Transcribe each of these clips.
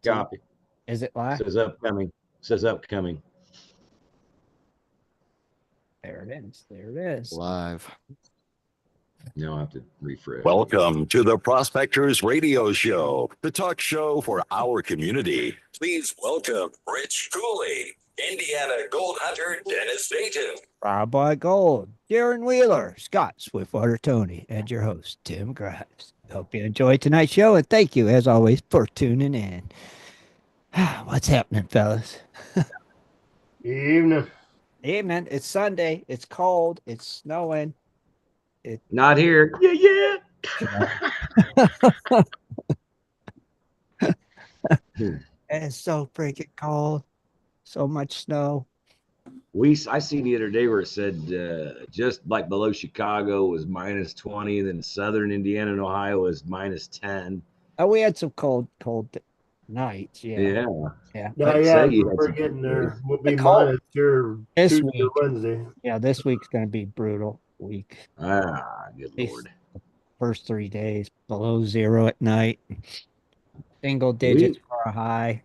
Copy. Is it live? Says upcoming. Says upcoming. There it is. There it is. Live. Now I have to refresh. Welcome to the Prospectors Radio Show, the talk show for our community. Please welcome Rich Cooley, Indiana Gold Hunter Dennis Dayton, Rob by Gold, Darren Wheeler, Scott Swiftwater Tony, and your host, Tim Grimes. Hope you enjoyed tonight's show, and thank you, as always, for tuning in. What's happening, fellas? Evening. Evening. It's Sunday. It's cold. It's snowing. Not here. Yeah. It's so freaking cold. So much snow. I seen the other day where it said just like below Chicago was minus 20, then southern Indiana and Ohio was minus 10. Oh, we had some cold nights. Yeah. We're getting there. We'll be minus here this Tuesday week. or Wednesday. Yeah, this week's going to be brutal week. Good Lord. First 3 days below zero at night. Single digits for a high.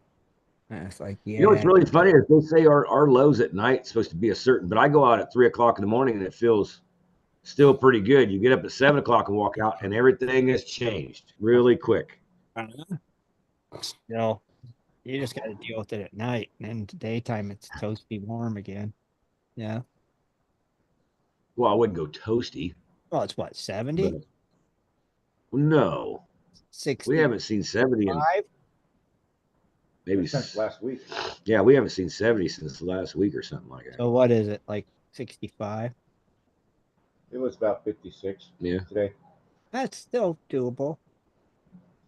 And it's like, yeah. You know what's really funny is they say our lows at night supposed to be a certain, but I go out at 3 o'clock in the morning and it feels still pretty good. You get up at 7 o'clock and walk out and everything has changed really quick. Still, you just got to deal with it at night. And in the daytime, it's toasty warm again. Yeah. Well, I wouldn't go toasty. Well, it's what, 70? No. 60. We haven't seen 70 in maybe since last week. Yeah, we haven't seen 70 since last week or something like that. So what is it, like 65? It was about 56 today. That's still doable.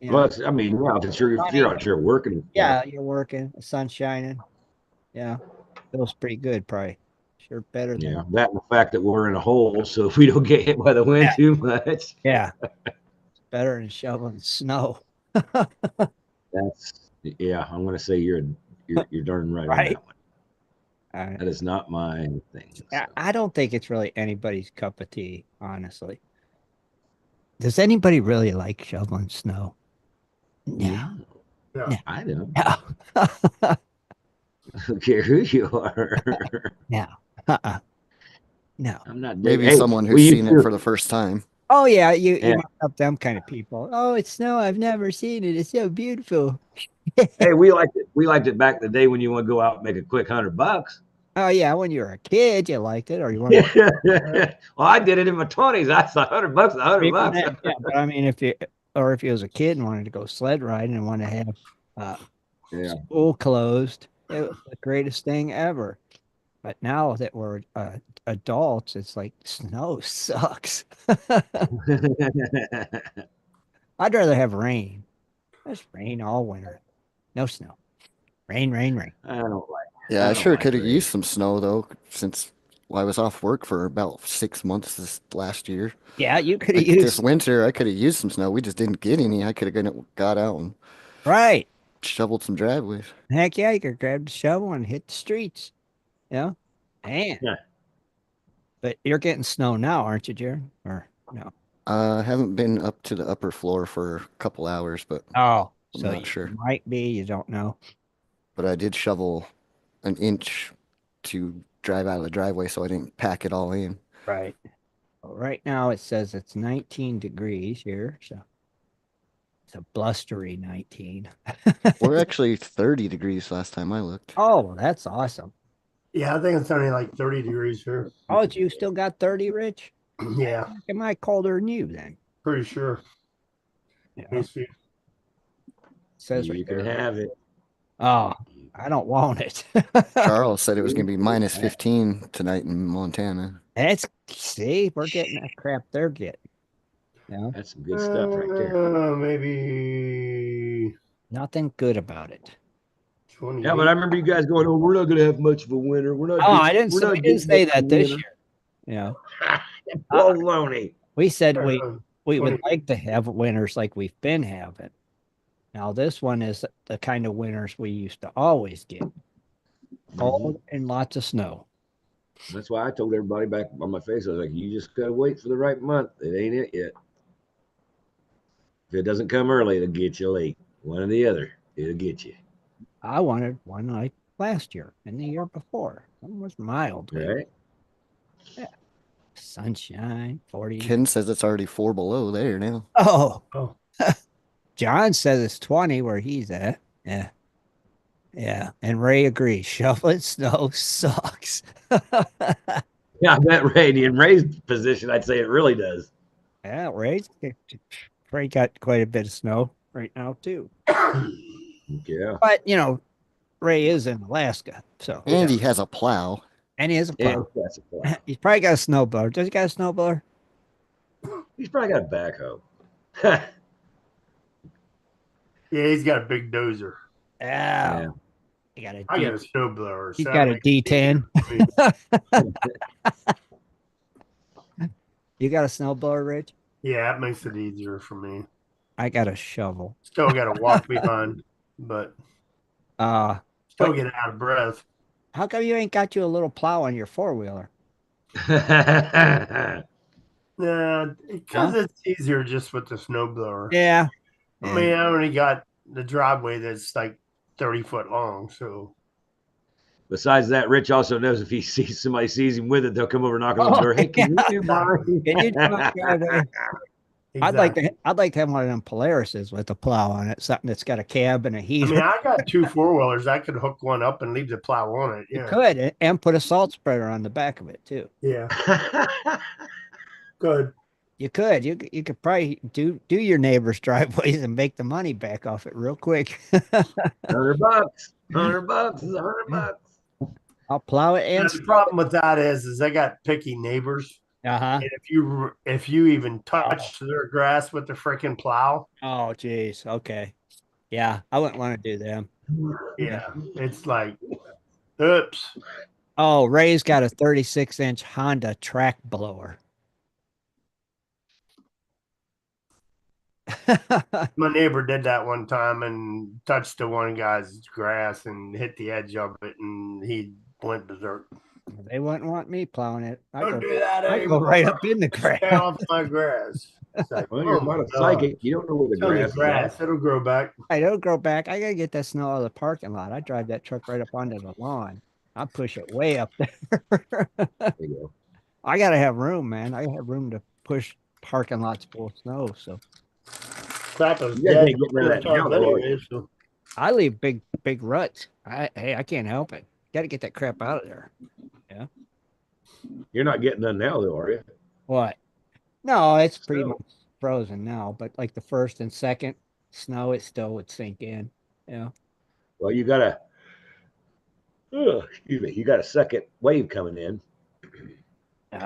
Yeah. Well, if you're out here working. Yeah, you're working. The sun's shining. Yeah, feels pretty good, probably. Sure, better than that and the fact that we're in a hole, so if we don't get hit by the wind too much. Yeah. It's better than shoveling snow. I'm gonna say you're darn right on that one. That is not my thing. So. I don't think it's really anybody's cup of tea, honestly. Does anybody really like shoveling snow? No. I don't. No. I don't care who you are. No. No. I'm not. Maybe someone who's seen it for the first time. Oh yeah, you might have them kind of people. Oh, it's snow. I've never seen it. It's so beautiful. Hey, we liked it. We liked it back in the day when you want to go out and make a quick $100. Oh yeah, when you were a kid, you liked it, or you want. Well, I did it in my 20s. I saw $100, $100. Yeah, but I mean, if you was a kid and wanted to go sled riding and wanted to have school closed, it was the greatest thing ever. But now that we're adults, it's like snow sucks. I'd rather have rain. Just rain all winter. No snow. Rain. I don't like it. Yeah, I sure could have used some snow, though, since I was off work for about 6 months this last year. Yeah, you could have used... This winter, I could have used some snow. We just didn't get any. I could have got out and shoveled some driveways. Heck yeah, you could grab the shovel and hit the streets. Yeah. Man. Yeah. But you're getting snow now, aren't you, Jared? Or no? I haven't been up to the upper floor for a couple hours, but I'm not sure. Might be, you don't know. But I did shovel an inch to drive out of the driveway so I didn't pack it all in. Right. Well, right now it says it's 19 degrees here, so it's a blustery 19. We're actually 30 degrees last time I looked. Oh, well, that's awesome. Yeah, I think it's only like 30 degrees here. Oh, you still got 30, Rich? Yeah. Am I colder than you then? Pretty sure. Yeah. Let me see. It says you can have it. Oh, I don't want it. Charles said it was going to be minus 15 tonight in Montana. See, we're getting that crap they're getting. Yeah. That's some good stuff right there. Maybe nothing good about it. Yeah, but I remember you guys going, "Oh, we're not going to have much of a winter. We're not." Oh, I didn't say that this year. Yeah. Baloney. We said we would like to have winters like we've been having. Now, this one is the kind of winters we used to always get. Cold and lots of snow. That's why I told everybody back on my face, I was like, you just got to wait for the right month. It ain't it yet. If it doesn't come early, it'll get you late. One or the other. It'll get you. I wanted one like last year and the year before. It was mild. Right? Yeah. Sunshine, 40. Ken says it's already 4 below there now. Oh. Oh. John says it's 20 where he's at. Yeah. Yeah. And Ray agrees. Shoveling snow sucks. Yeah, I bet Ray, in Ray's position, I'd say it really does. Yeah, Ray got quite a bit of snow right now, too. Yeah. But, Ray is in Alaska. So. And he has a plow. And he has a plow. Yeah, that's a plow. He's probably got a snowblower. Does he got a snowblower? He's probably got a backhoe. Yeah, he's got a big dozer. Yeah. I got a snowblower. He's got a D10. You got a snowblower, Rich? Yeah, that makes it easier for me. I got a shovel. Still got to walk behind, but still get out of breath. How come you ain't got you a little plow on your 4-wheeler? Nah, because it's easier just with the snowblower. Yeah. I mean, I only got the driveway that's like 30 foot long, so. Besides that, Rich also knows if he sees somebody sees him with it, they'll come over knocking on the door. Hey, can you do mine? Can you do my driveway? Exactly. I'd like to have one of them Polarises with a plow on it, something that's got a cab and a heater. I mean, I got 2 4-wheelers. I could hook one up and leave the plow on it. Yeah. You could, and put a salt spreader on the back of it too. Yeah. Good. You could. You could probably do your neighbor's driveways and make the money back off it real quick. $100. $100 is $100. I'll plow it. And the problem with that is I got picky neighbors. Uh-huh. And if you even touch their grass with the freaking plow. Oh, geez. Okay. Yeah, I wouldn't want to do them. Yeah, it's like, oops. Oh, Ray's got a 36-inch Honda track blower. My neighbor did that one time and touched the one guy's grass and hit the edge of it, and he went berserk. They wouldn't want me plowing it. Don't do that I anymore. go right up in the grass. Stay off my grass. It's like, Well, you're not a psychic. You don't know where the grass is. It'll grow back. It'll grow back. I gotta get that snow out of the parking lot. I drive that truck right up onto the lawn. I push it way up there. There you go. I gotta have room, man. I have room to push parking lots full of snow. So Crap is You guys dead. ain't getting rid of that now, though, are you? Anyway, so. I leave big ruts. I can't help it. Got to get that crap out of there. Yeah. You're not getting none now, though, are you? What? No, it's pretty much frozen now. But like the first and second snow, it still would sink in. Yeah. Well, you got you got a second wave coming in.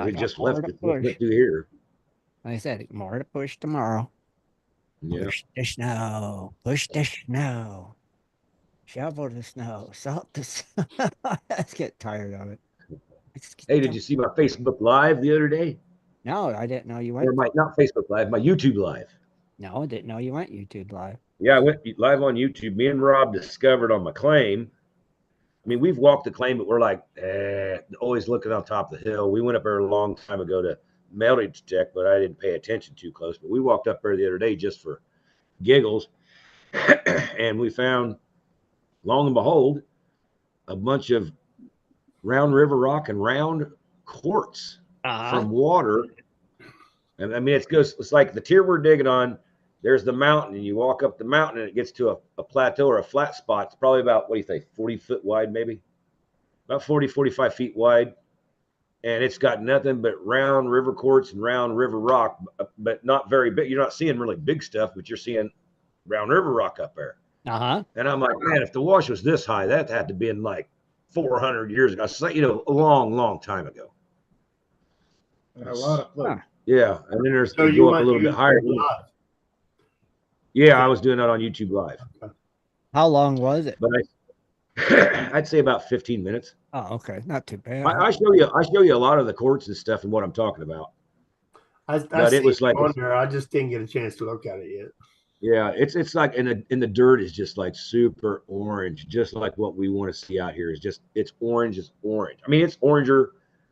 We just left it through here. Like I said, more to push tomorrow. Yeah. Push the snow. Push the snow. Shovel the snow. Salt the snow. I get tired of it. Hey, did you see my Facebook Live the other day? No, I didn't know you went. Or not Facebook Live, my YouTube Live. No, I didn't know you went YouTube Live. Yeah, I went live on YouTube. Me and Rob discovered on my claim. I mean, we've walked the claim, but we're like, always looking on top of the hill. We went up there a long time ago to meltage check, but I didn't pay attention too close. But we walked up there the other day just for giggles, and we found, long and behold, a bunch of round river rock and round quartz from water. And I mean, it's like the tier we're digging on. There's the mountain, and you walk up the mountain, and it gets to a plateau or a flat spot. It's probably about, what do you think, 40 foot wide, maybe? About 40, 45 feet wide. And it's got nothing but round river quartz and round river rock, but not very big. You're not seeing really big stuff, but you're seeing round river rock up there. Uh-huh. And I'm like, man, if the wash was this high, that had to be in like 400 years ago. So, a long, long time ago. A lot of fun. Yeah. And then there's So you go up a little bit higher. Yeah, I was doing that on YouTube Live. How long was it? But I'd say about 15 minutes. Oh, okay. Not too bad. I show you a lot of the quartz and stuff and what I'm talking about. But it was like I just didn't get a chance to look at it yet. Yeah, it's like in the dirt is just like super orange, just like what we want to see out here. It's orange. I mean, it's oranger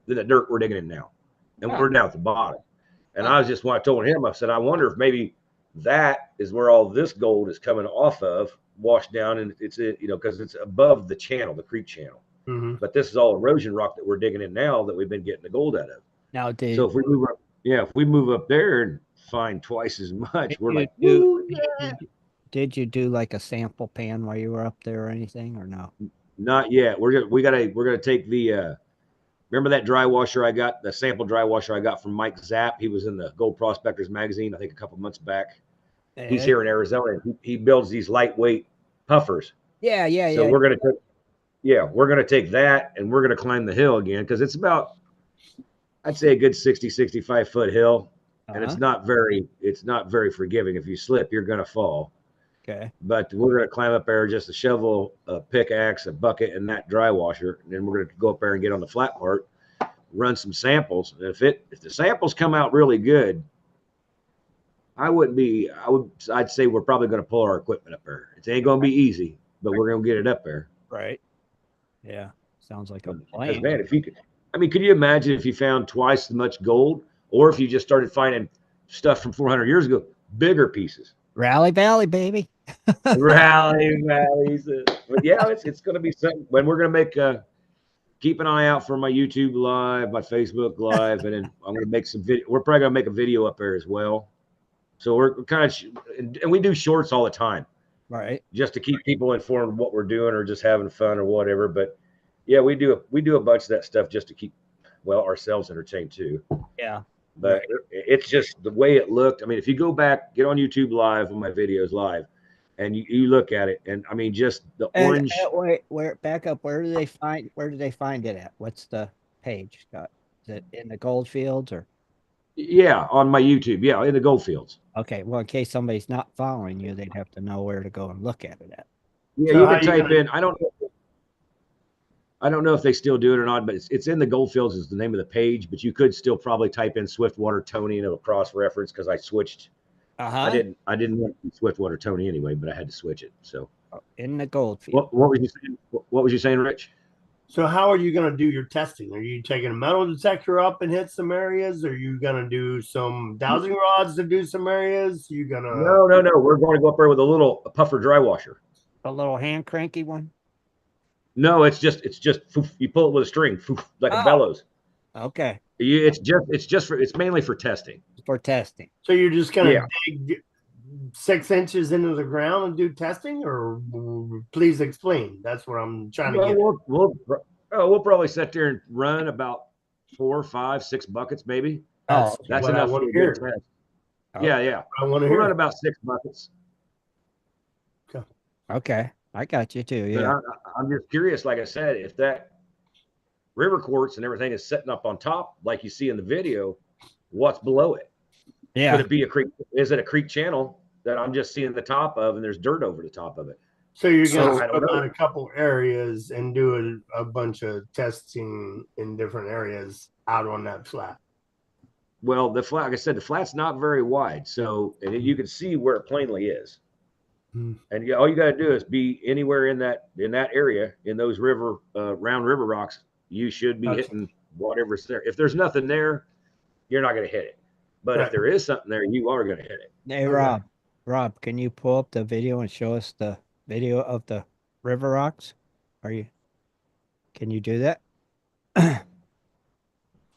than the dirt we're digging in now, and we're down at the bottom. And I was just when I told him, I said, I wonder if maybe that is where all this gold is coming off of, washed down, and it's because it's above the channel, the creek channel. Mm-hmm. But this is all erosion rock that we're digging in now that we've been getting the gold out of. Now, So if we move up there and find twice as much, we're like, did you do like a sample pan while you were up there or anything, or no? Not yet. We're gonna take the remember that dry washer I got, the sample dry washer I got from Mike Zapp. He was in the Gold Prospectors magazine, I think a couple months back. He's here in Arizona. He builds these lightweight puffers. Yeah. So we're gonna take that and we're gonna climb the hill again, because it's about, I'd say, a good 60, 65 foot hill. And it's not very forgiving. If you slip, you're gonna fall. Okay. But we're gonna climb up there, just a shovel, a pickaxe, a bucket, and that dry washer. And then we're gonna go up there and get on the flat part, run some samples. And if the samples come out really good, I'd say we're probably gonna pull our equipment up there. It ain't gonna be easy, but we're gonna get it up there. Right. Yeah. Sounds like a Because, plan. man, could you imagine if you found twice as much gold, or if you just started finding stuff from 400 years ago, bigger pieces? Rally Valley, baby. Rally Valley. But yeah, it's going to be something. When we're going to make, keep an eye out for my YouTube live, my Facebook live, and then I'm going to make some video. We're probably going to make a video up there as well. So we're kind of, and we do shorts all the time, Right. just to keep people informed of what we're doing or just having fun or whatever. But yeah, we do a bunch of that stuff just to keep, ourselves entertained too. Yeah. But it's just the way it looked. I mean, if you go back, get on YouTube live on my videos live, and you look at it, and I mean, just the orange. Back up. Where do they find it at? What's the page, Scott? Is it in the gold fields or? Yeah, on my YouTube. Yeah, in the gold fields. Okay. Well, in case somebody's not following you, they'd have to know where to go and look at it at. Yeah, so you can type in. I don't know if they still do it or not, but it's in the Goldfields is the name of the page. But you could still probably type in Swiftwater Tony and it'll cross reference, because I switched. I didn't want Swiftwater Tony anyway, but I had to switch it. So in the Goldfield. What was you saying? What was you saying, Rich? So how are you going to do your testing? Are you taking a metal detector up and hit some areas? Are you going to do some dowsing rods to do some areas? You gonna? No. We're going to go up there with a puffer dry washer. A little hand cranky one. No, it's just you pull it with a string, like a bellows. Okay. It's mainly for testing. For testing. So you're just gonna dig 6 inches into the ground and do testing, or please explain? That's what I'm trying to get. We'll probably sit there and run about 4, 5, 6 buckets, maybe. That's enough for a good test. Yeah. We'll run about 6 buckets. Okay. I got you too. Yeah. I'm just curious, like I said, if that river quartz and everything is setting up on top, like you see in the video, what's below it? Yeah. Could it be a creek? Is it a creek channel that I'm just seeing the top of, and there's dirt over the top of it? So you're going to put on a couple areas and do a bunch of testing in different areas out on that flat. Well, the flat, like I said, the flat's not very wide, so and you can see where it plainly is. And all you got to do is be anywhere in that area, in those round river rocks. You should be hitting whatever's there. If there's nothing there, you're not going to hit it. But if there is something there, you are going to hit it. Hey, Rob, can you pull up the video and show us the video of the river rocks? Can you do that?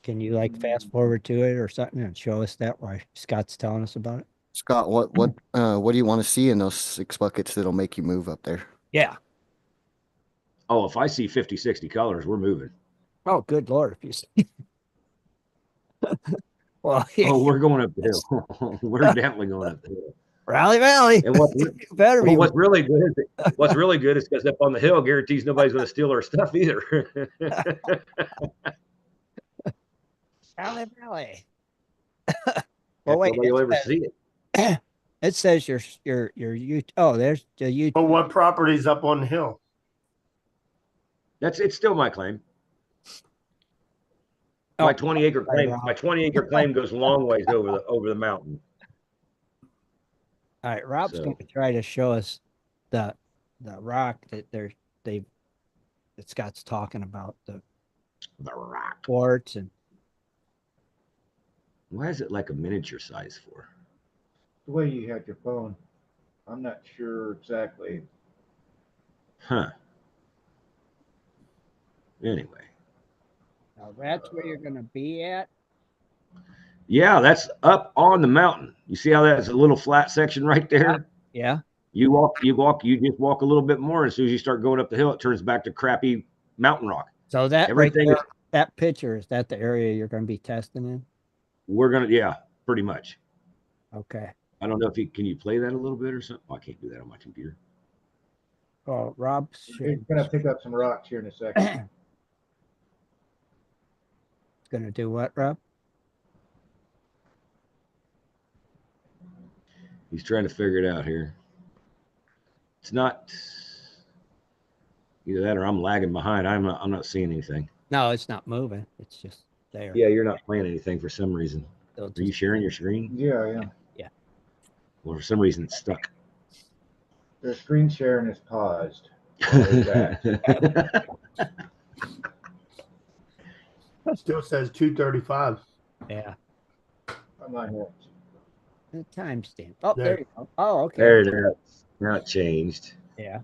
Can you fast forward to it or something and show us that while Scott's telling us about it? Scott, what do you want to see in those 6 buckets that'll make you move up there? Yeah. Oh, if I see 50, 60 colors, we're moving. Oh, good Lord. If you see. Well, yeah. Oh, we're going up the hill. We're definitely going up the hill. Rally Valley. And what's really good is because up on the hill guarantees nobody's going to steal our stuff either. Rally Valley. Well, wait, you'll ever see it. It says your there's the YouTube. But what property's up on the hill? It's still my claim. My 20-acre claim. My 20-acre claim goes a long ways over the mountain. All right, Rob's going to try to show us the rock that that Scott's talking about, the rock quartz. And why is it like a miniature size for? The way you had your phone, I'm not sure exactly. Huh. Anyway. Now that's where you're going to be at. Yeah, that's up on the mountain. You see how that's a little flat section right there? Yeah. You just walk a little bit more. As soon as you start going up the hill, it turns back to crappy mountain rock. So that Everything right there, that picture, is that the area you're going to be testing in? yeah, pretty much. Okay. I don't know if can you play that a little bit or something? Oh, I can't do that on my computer. Oh, Rob He's should. gonna pick up some rocks here in a second. It's going to do what, Rob? He's trying to figure it out here. It's not either that or I'm lagging behind. I'm not seeing anything. No, it's not moving. It's just there. Yeah, you're not playing anything for some reason. So Are you sharing your screen? Yeah. Well, for some reason it's stuck. The screen sharing is paused. Still says 2:35. Yeah. I'm not here. The timestamp. Oh, There. there you go. Oh, okay. There it is. Now it changed. Yeah.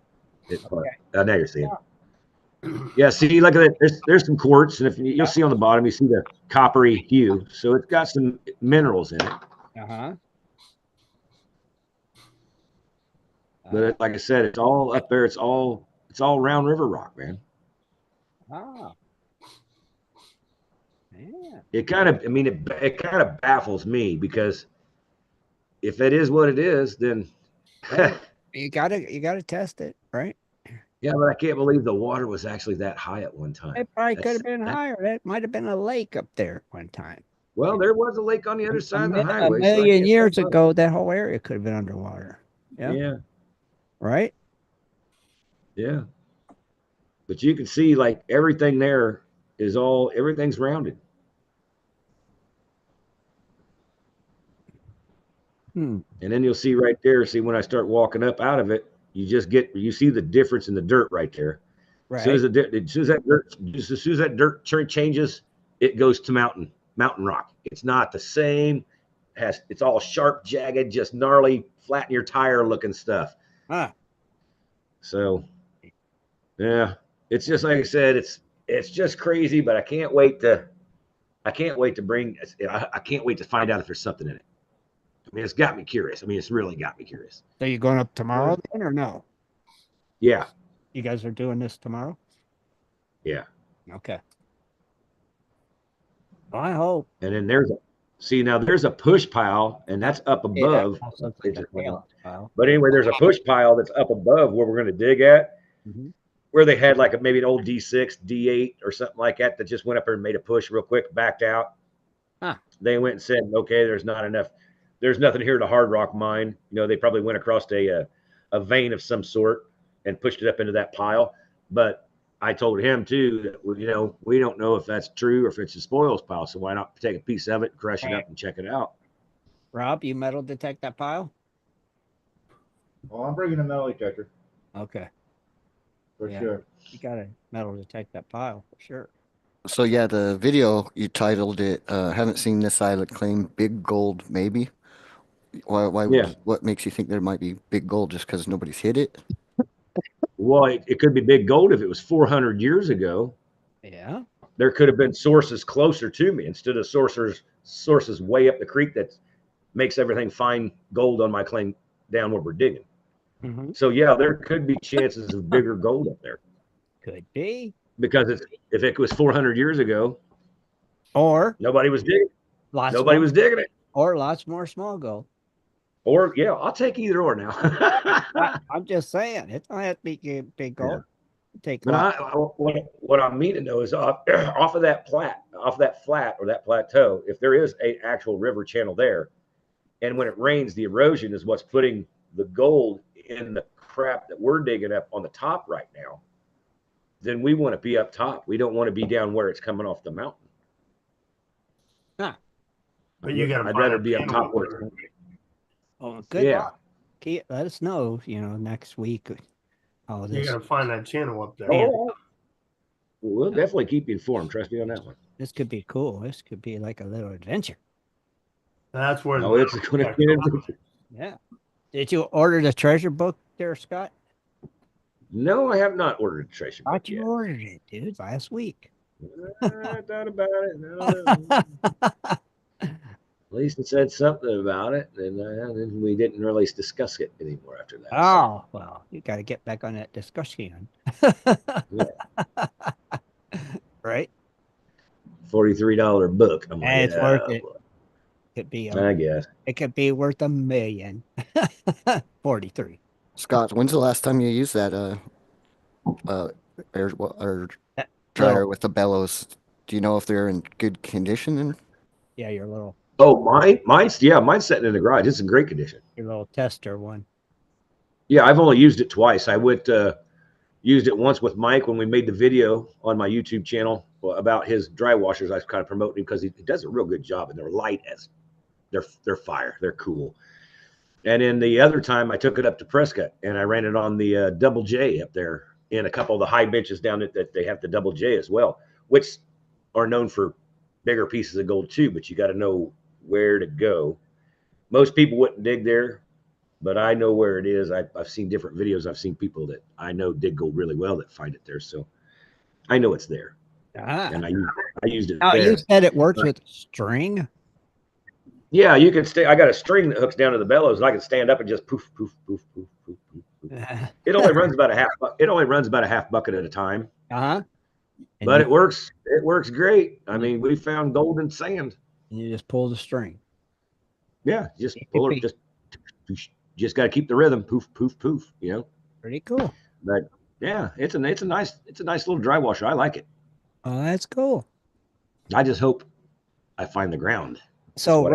Now you're seeing. Yeah, see, look at it. There's some quartz, and if you'll see on the bottom, you see the coppery hue. So it's got some minerals in it. Uh-huh. But like I said, it's all up there. It's all Round River rock, man. Ah. Yeah. It kind of baffles me because if it is what it is, then You gotta test it, right? yeah, but I can't believe the water was actually that high at one time. It probably could have been higher. It might have been a lake up there one time. Well, there was a lake on the other side of the highway. A million years ago, that whole area could have been underwater. Yeah. Yeah. Right? Yeah. But you can see like everything there everything's rounded. Hmm. And then you'll see right there, when I start walking up out of it, you see the difference in the dirt right there. Right. As soon as that dirt changes, it goes to mountain rock. It's not the same. It's all sharp, jagged, just gnarly, flatten your tire looking stuff. Ah. So, yeah, it's just like I said, it's just crazy. But I can't wait to find out if there's something in it. I mean, it's got me curious. It's really got me curious. So you going up tomorrow then, or no? Yeah. You guys are doing this tomorrow? Yeah. Okay. Well, I hope. And then there's a push pile, and that's up above. But anyway, there's a push pile that's up above where we're going to dig at, where they had like maybe an old D6, D8 or something like that just went up there and made a push real quick, backed out. Huh. They went and said, okay, there's not enough. There's nothing here to hard rock mine. They probably went across a vein of some sort and pushed it up into that pile. But I told him too that we don't know if that's true or if it's a spoils pile. So why not take a piece of it, crush it up, and check it out? Rob, you metal detect that pile? Well, I'm bringing a metal detector. Okay. For sure. You gotta metal detect that pile for sure. So yeah, the video you titled it "Haven't Seen This Island Claim Big Gold Maybe." What makes you think there might be big gold just because nobody's hit it? Well, it could be big gold if it was 400 years ago. Yeah. There could have been sources closer to me instead of sources way up the creek that makes everything fine gold on my claim down where we're digging. Mm-hmm. So yeah, there could be chances of bigger gold up there. Could be. Because if it was 400 years ago, or nobody was digging. Nobody was digging it. Or lots more small gold. Or yeah, I'll take either or now. I'm just saying, it don't have to be big gold. Yeah. What I mean to know is off of that flat or that plateau, if there is an actual river channel there, and when it rains, the erosion is what's putting the gold in the crap that we're digging up on the top right now, then we want to be up top. We don't want to be down where it's coming off the mountain. Huh. But I'd rather be up top where it's coming. Oh, good. Yeah. Let us know, next week. You gotta find that channel up there. Oh, we'll definitely keep you informed. Trust me on that one. This could be cool. This could be like a little adventure. That's where it's going to be an adventure. Yeah. Did you order the treasure book there, Scott? No, I have not ordered a treasure I book thought you yet. ordered it, dude, last week. I thought about it. No. Lisa said something about it, and then we didn't really discuss it anymore after that. Oh, well, you got to get back on that discussion. Right? $43 book. I'm And like, it's worth oh, it. boy. Could be I guess. it could be worth $1 million. 43. Scott, when's the last time you used that air or dryer Little, with the bellows? Do you know if they're in good condition? yeah, your little Oh, mine's sitting in the garage. It's in great condition. tester one. Yeah, I've only used it twice. I used it once with Mike when we made the video on my YouTube channel about his dry washers. I was kind of promoting him because he does a real good job, and they're light as they're fire. They're cool. And then the other time, I took it up to Prescott and I ran it on the Double J up there in a couple of the high benches down that they have the Double J as well, which are known for bigger pieces of gold too. But you got to know where to go. Most people wouldn't dig there, but I know where it is. I've seen different videos. I've seen people that I know dig gold really well that find it there. So I know it's there, and I used it Oh, there. you said it works with string? Yeah, you can stay. I got a string that hooks down to the bellows, and I can stand up and just poof, poof, poof, poof, poof, poof, poof. It only runs about a half. It only runs about a half bucket at a time. Uh-huh. But it works. It works great. I mean, we found gold in sand. And you just pull the string. Yeah, just pull it. Just got to keep the rhythm. Poof, poof, poof. You know. Pretty cool. But yeah, it's a nice little dry washer. I like it. Oh, that's cool. I just hope I find the ground. So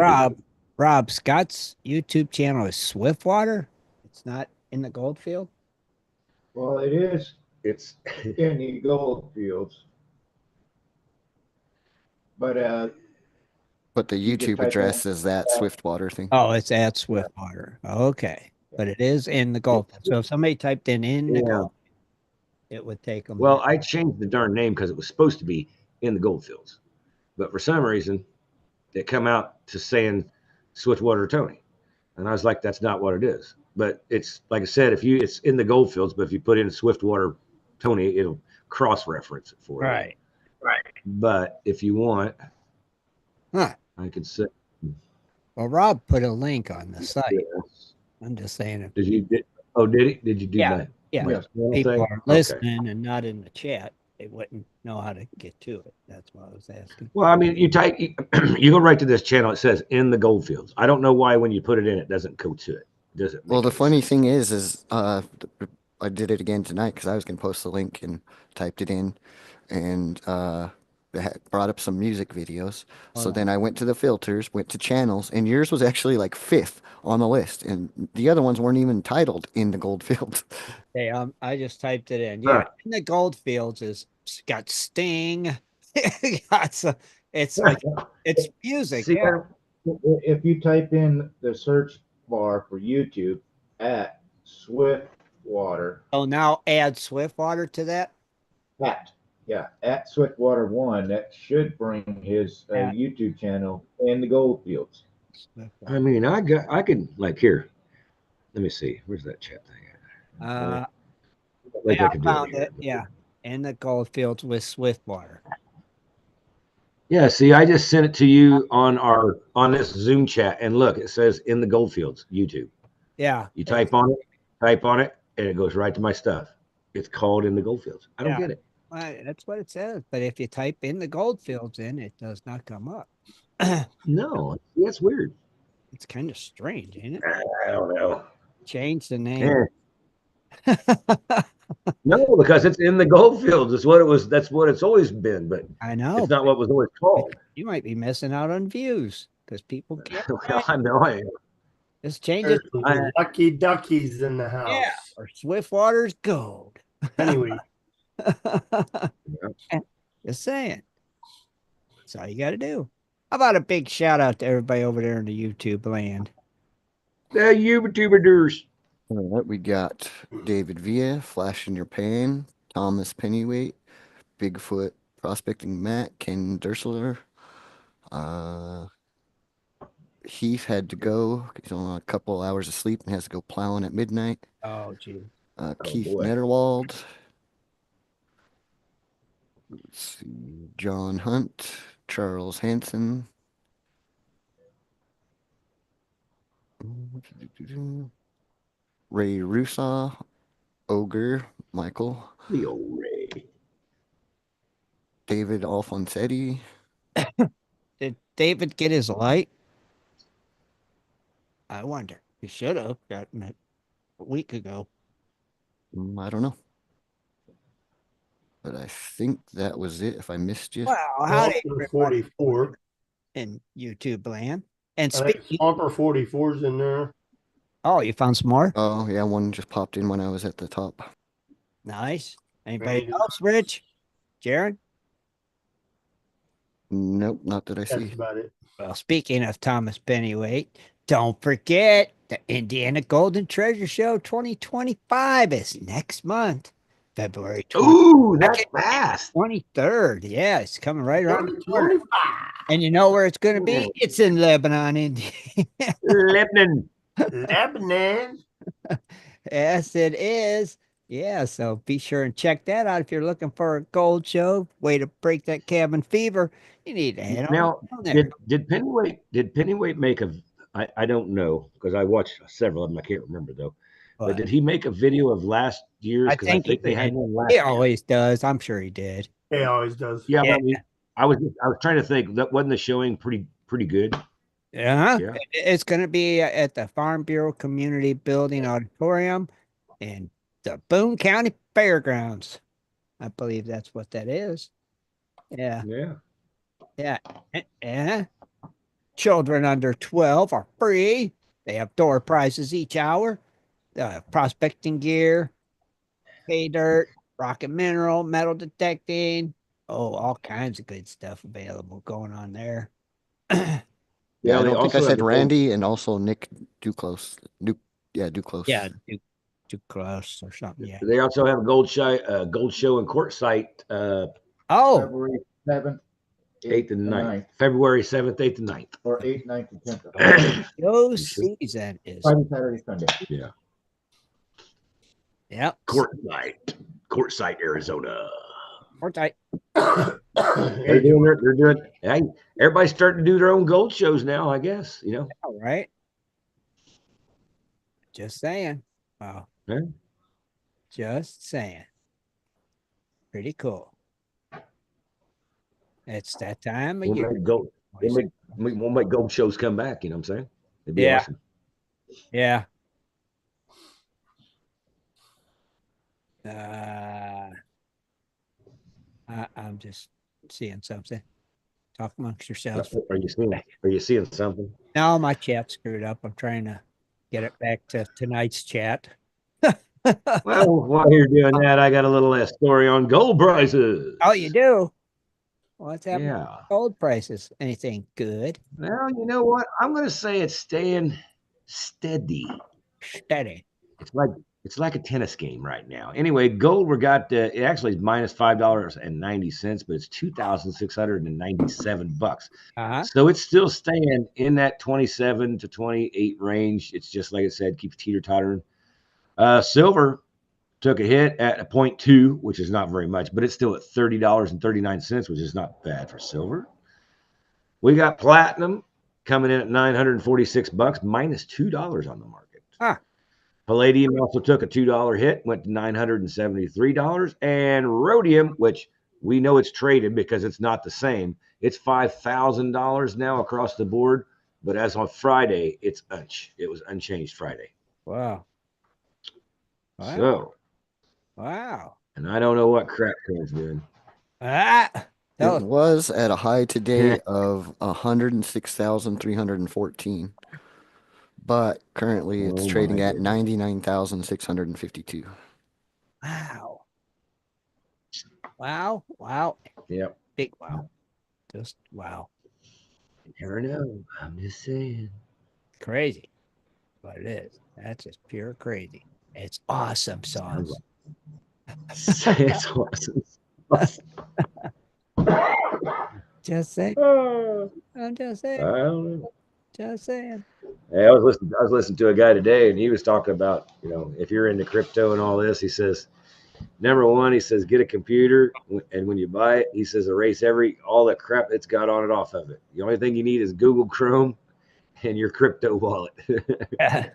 Rob, Scott's YouTube channel is Swiftwater. It's not in the gold field. Well, it is. It's in the gold fields, but the YouTube address is that Swiftwater thing. Oh, it's at Swiftwater. Okay, but it is in the gold field. So if somebody typed in the gold, it would take them. Well, I changed the darn name because it was supposed to be in the gold fields, but for some reason, it come out to saying Swiftwater Tony, and I was like, that's not what it is. But it's like I said, it's in the gold fields, but if you put in Swiftwater Tony, it'll cross-reference it for you. Right. But if you want, I can say. Well, Rob put a link on the site. I'm just saying it. Did he? Did he? Did you do that? Yeah. Yes. People are listening and not in the chat. They wouldn't know how to get to it. That's what I was asking. Well, I mean, you go right to this channel. It says in the gold fields. I don't know why when you put it in, it doesn't go to it. Does it? Well, the funny thing is I did it again tonight because I was going to post the link and typed it in, and they had brought up some music videos. So then I went to the filters, went to channels, and yours was actually like 5th on the list, and the other ones weren't even titled in the gold fields. Hey, I just typed it in. Yeah, in the gold fields got Sting. It's like it's music. See, if you type in the search bar for YouTube at Swiftwater. Oh, now add Swiftwater to that. At Swiftwater 1, that should bring his YouTube channel in the gold fields. I mean, I can like here. Let me see. Where's that chat thing? I found it. Yeah, in the gold fields with Swiftwater. Yeah, see, I just sent it to you on this Zoom chat, and look, it says in the goldfields, YouTube. Yeah. You type on it, and it goes right to my stuff. It's called in the goldfields. I don't get it. Well, that's what it says. But if you type in the goldfields it does not come up. No, that's weird. It's kind of strange, ain't it? I don't know. Change the name. No, because it's in the goldfields. It's what it was. That's what it's always been. But I know it's not what was always called. You might be missing out on views because people can't. Well, I know I am. Just change it. Lucky duckies in the house. Yeah, or Swiftwater's gold. Anyway, just saying. That's all you got to do. How about a big shout out to everybody over there in the YouTube land? The YouTubers. All right, we got David Villa, Flash in Your Pan, Thomas Pennyweight, Bigfoot Prospecting Matt, Ken Dersler, Heath had to go. He's on a couple hours of sleep and has to go plowing at midnight. Oh, gee. Keith boy. Netterwald. Let's see. John Hunt. Charles Hanson. Ray Rusaw. Ogre. Michael. The old Ray. David Alfonsetti. Did David get his light? I wonder. He should have gotten it a week ago. I don't know. But I think that was it. If I missed you. Wow, howdy, Swamper everybody 44. in YouTube land. And I think speaking, Swamper 44's in there. oh, you found some more? Oh, yeah, one just popped in when I was at the top. Nice. Anybody Right. else, Rich? Jared? Nope, not that I That's see. about it. Well, speaking of Thomas Pennyweight, don't forget the Indiana Golden Treasure Show 2025 is next month, February ooh, that's fast. 23rd. Yeah, it's coming right around the corner. 25. And you know where it's going to be? It's in Lebanon, Indiana. Lebanon. Lebanon. Yes, it is. Yeah, so be sure and check that out if you're looking for a gold show. Way to break that cabin fever. You need to head Now, on down there. did Pennyweight make a? I don't know because I watched several of them. I can't remember though. But did he make a video of last year's? I Because I think think he they had did. one last He year. always does. I'm sure he did. He always does. Yeah, Yeah. but I was trying to think. That wasn't the showing pretty good. Yeah. Yeah. It's going to be at the Farm Bureau Community Building Auditorium in the Boone County Fairgrounds. I believe that's what that is. Yeah. Yeah. Yeah. Yeah. Children under 12 are free. They have door prizes each hour. Prospecting gear, pay dirt, rocket mineral, metal detecting. Oh, all kinds of good stuff available going on there. Yeah, I they don't think I also have said the Randy and also Nick Duclos. Duclos. Yeah, too close or something. Yeah. They also have a gold show in Quartzsite, Oh, February 7th, 8th and 9th. February 7th, 8th and 9th. or 8th, 9th, and 10th. your should- season is. Friday, Saturday, Sunday. Yeah. Yep. Quartzsite, Arizona. More tight. They're doing. Hey, everybody's starting to do their own gold shows now. I guess you know. All right. Just saying. Wow. Yeah. Just saying. Pretty cool. It's that time of We'll year. make gold. We'll make gold shows come back. You know what I'm saying? It'd be Yeah. awesome. Yeah. I'm just seeing something. Talk amongst yourselves. Are you seeing something? No, my chat screwed up. I'm trying to get it back to tonight's chat. Well, while you're doing that, I got a little story on gold prices. Oh, you do? What's happening Yeah. with gold prices? Anything good? Well, you know what? I'm going to say it's staying steady. Steady. It's like a tennis game right now. Anyway, gold we got it actually is minus $5.90, but it's $2,697. Uh-huh. So it's still staying in that 27 to 28 range. It's just like I said, keeps teeter tottering. Silver took a hit at a 0.2, which is not very much, but it's still at $30.39, which is not bad for silver. We got platinum coming in at $946, minus $2 on the market. Ah. Palladium also took a $2 hit, went to $973. And rhodium, which we know it's traded because it's not the same, it's $5,000 now across the board. But as on Friday, it was unchanged Friday. Wow. So, wow. and I don't know what crap code's doing. Ah. It was at a high today of 106,314. But currently it's trading at 99,652. Wow. Wow. Wow. Yep. Big wow. Just wow. You never know. I'm just saying. Crazy. But it is. That's just pure crazy. It's awesome sauce. It's awesome. Just say. I'm just saying. I don't know. Just saying. Hey, I was listening to a guy today, and he was talking about, if you're into crypto and all this, he says, number one, he says, get a computer, and when you buy it, he says, erase all that crap it's got on it off of it. The only thing you need is Google Chrome and your crypto wallet.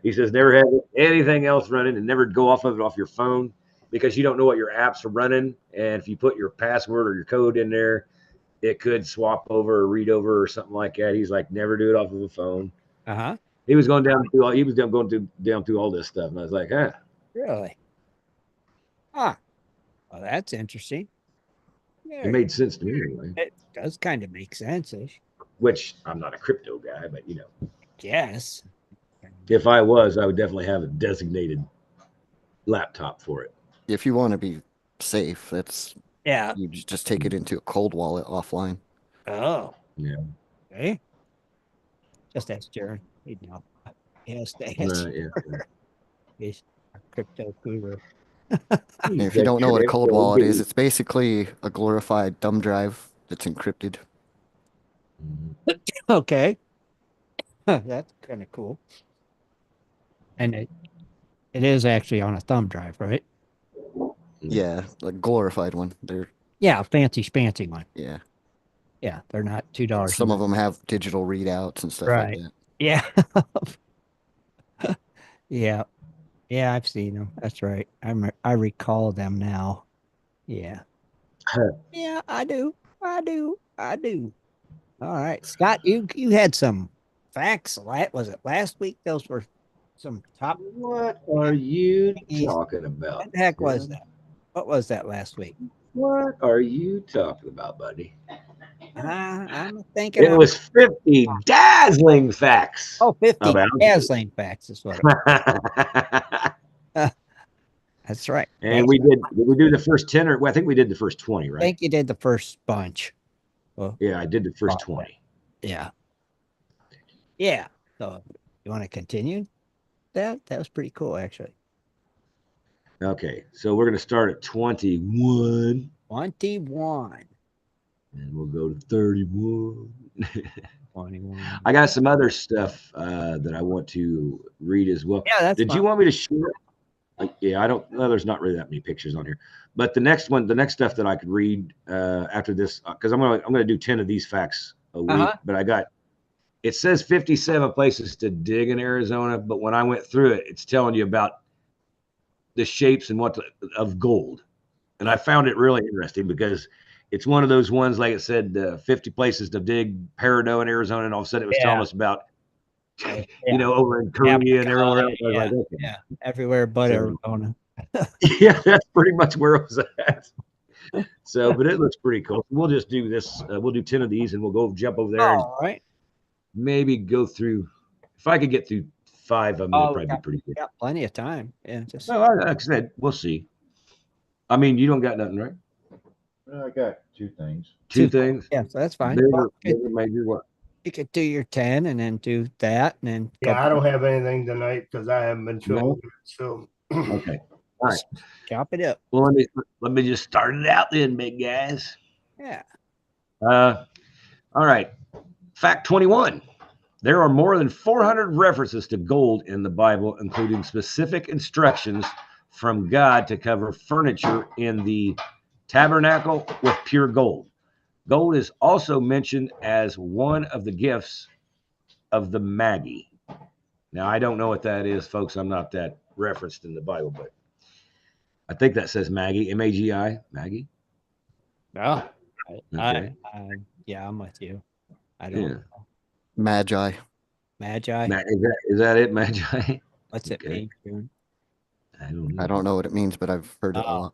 He says, never have anything else running, and never go off your phone, because you don't know what your apps are running, and if you put your password or your code in there, it could swap over or read over or something like that. He's like, never do it off of a phone. Uh-huh. He was going down through all this stuff, and I was like, huh. Really? Ah. Well, that's interesting. Yeah, It made sense to me anyway. it does kind of make sense. Which I'm not a crypto guy, but Yes. if I was, I would definitely have a designated laptop for it. If you want to be safe, Yeah. you just take it into a cold wallet offline. Oh. Yeah. Okay. Just ask Jared. He'd know. He has to ask. Yeah. He's a crypto guru. And if you don't know what a cold wallet is, it's basically a glorified thumb drive that's encrypted. Okay. That's kind of cool. And it is actually on a thumb drive, right? Yeah, like glorified one. Yeah, fancy spancy one. Yeah. Yeah, they're not $2. Some of them have digital readouts and stuff Right. like that. Yeah. Yeah. Yeah, I've seen them. That's right. I recall them now. Yeah. Yeah, I do. All right. Scott, you had some facts. Was it last week? Those were some top. What are you talking about? What the heck was that? What was that last week? What are you talking about, buddy? I'm thinking it was 50 dazzling facts. Oh, 50 dazzling facts is what it was. That's right. And did we do the first 10 or I think we did the first 20, right? I think you did the first bunch. Well, yeah, I did the first 20. Yeah. Yeah. So you want to continue that? That was pretty cool, actually. Okay. So we're going to start at 21. 21. And we'll go to 31. 21. I got some other stuff that I want to read as well. Yeah, that's Did you want me to share? Yeah, I don't know. There's not really that many pictures on here, but the next stuff that I could read after this, because I'm gonna do 10 of these facts a week. But it says 57 places to dig in Arizona, but when I went through it, it's telling you about the shapes and of gold, and I found it really interesting because it's one of those ones, like it said, 50 places to dig peridot in Arizona, and all of a sudden it was telling us about. Over in Korea and everywhere else. I was like, okay. Yeah, everywhere but Arizona. Yeah, that's pretty much where it was at. So, but it looks pretty cool. We'll just do this. We'll do 10 of these, and we'll go jump over there. All right. Maybe go through. If I could get through 5 of them, it'd probably be pretty good. Got plenty of time. Yeah. Like I said, we'll see. I mean, you don't got nothing, right? I got 2 things. 2 things. Yeah, so that's fine. Bigger, major, what? You could do your 10 and then do that and then I don't have anything tonight because I haven't been feeling good. So okay. All right. Chop it up. Well, let me just start it out then, big guys. Yeah. All right. Fact 21. There are more than 400 references to gold in the Bible, including specific instructions from God to cover furniture in the tabernacle with pure gold. Gold is also mentioned as one of the gifts of the Magi. Now, I don't know what that is, folks. I'm not that referenced in the Bible, but I think that says Magi, M-A-G-I, Magi. No. Okay. I'm with you. I don't know. Magi. Is that it, Magi? What's it mean, June? I don't know what it means, but I've heard it a lot.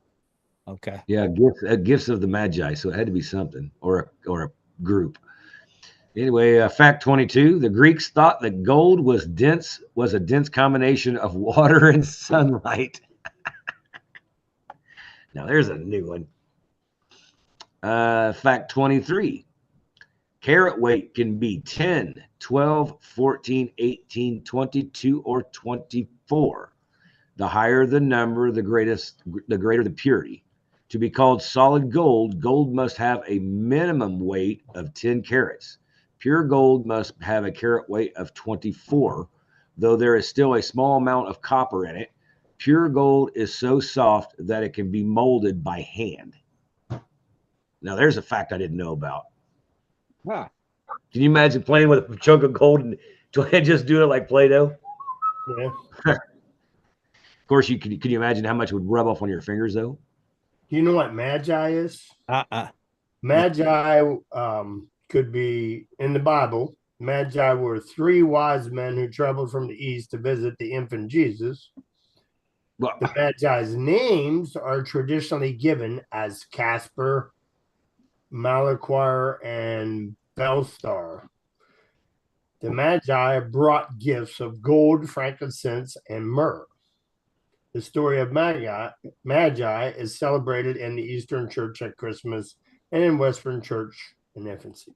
Okay. Yeah, gifts of the Magi. So it had to be something or a group. Anyway, fact 22: the Greeks thought that gold was a dense combination of water and sunlight. Now there's a new one. Fact 23: carat weight can be 10, 12, 14, 18, 22, or 24. The higher the number, the greater the purity. To be called solid gold, gold must have a minimum weight of 10 carats. Pure gold must have a carat weight of 24, though there is still a small amount of copper in it. Pure gold is so soft that it can be molded by hand. Now, there's a fact I didn't know about. Huh. Can you imagine playing with a chunk of gold and just doing it like Play-Doh? Yeah. Of course, can you imagine how much would rub off on your fingers, though? Do you know what magi is? Magi could be in the Bible. Magi were 3 wise men who traveled from the east to visit the infant Jesus. Well, The Magi's names are traditionally given as Casper, Malaquire, and Belstar. The Magi brought gifts of gold, frankincense, and myrrh. The story of Magi is celebrated in the Eastern Church at Christmas and in Western Church in infancy.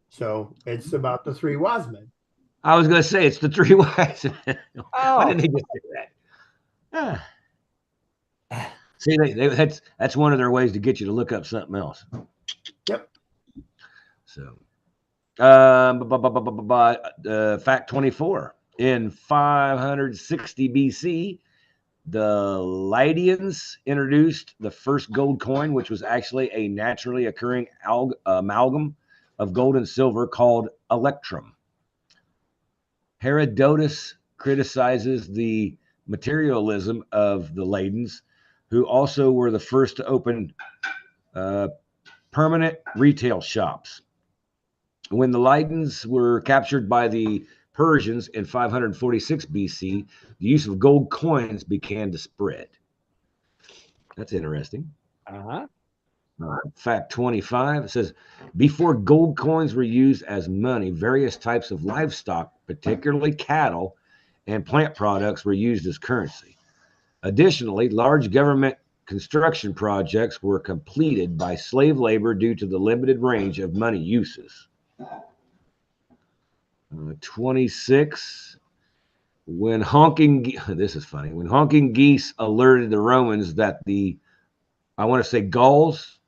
So it's about the 3 wise men. I was going to say it's the 3 wise men. Why didn't they just do that? See, that's one of their ways to get you to look up something else. Yep. So, fact 24. In 560 BC, the Lydians introduced the first gold coin, which was actually a naturally occurring amalgam of gold and silver called electrum. Herodotus criticizes the materialism of the Ladins, who also were the first to open permanent retail shops. When the Lydans were captured by the Persians in 546 BC, the use of gold coins began to spread. That's interesting. Fact 25 says, before gold coins were used as money, various types of livestock, particularly cattle and plant products, were used as currency. Additionally, large government construction projects were completed by slave labor due to the limited range of money uses. 26. When honking geese alerted the Romans that I want to say Gauls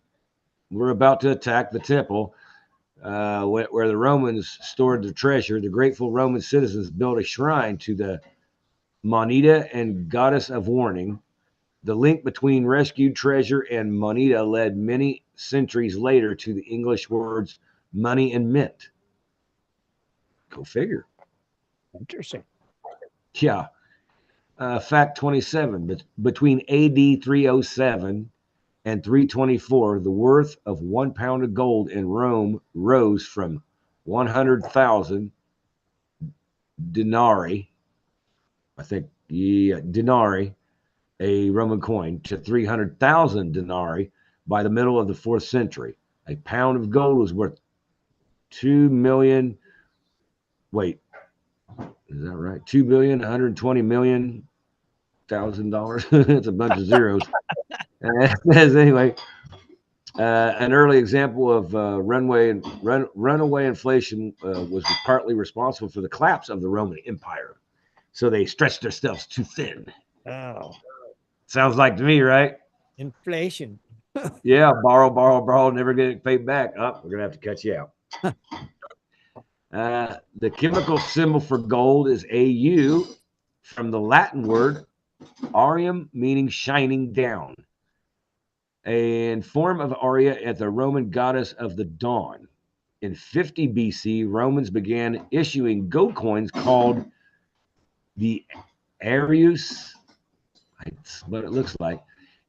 were about to attack the temple where the Romans stored their treasure, the grateful Roman citizens built a shrine to the Moneta and goddess of warning. The link between rescued treasure and Moneta led many centuries later to the English words money and mint. Go figure. Interesting. Yeah. Fact 27. Between AD 307 and 324, the worth of 1 pound of gold in Rome rose from 100,000 denarii, denarii, a Roman coin, to 300,000 denarii by the middle of the 4th century. A pound of gold was worth 2 million. Wait, is that right? $2,120,000,000. It's a bunch of zeros. Anyway, an early example of runaway inflation was partly responsible for the collapse of the Roman Empire. So they stretched themselves too thin. Oh, sounds like to me, right? Inflation. Yeah, borrow, never get it paid back. Oh, we're gonna have to cut you out. The chemical symbol for gold is Au, from the Latin word aureum, meaning shining down, and form of Aurea at the Roman goddess of the dawn. In 50 BC, Romans began issuing gold coins called the Aureus, that's what it looks like,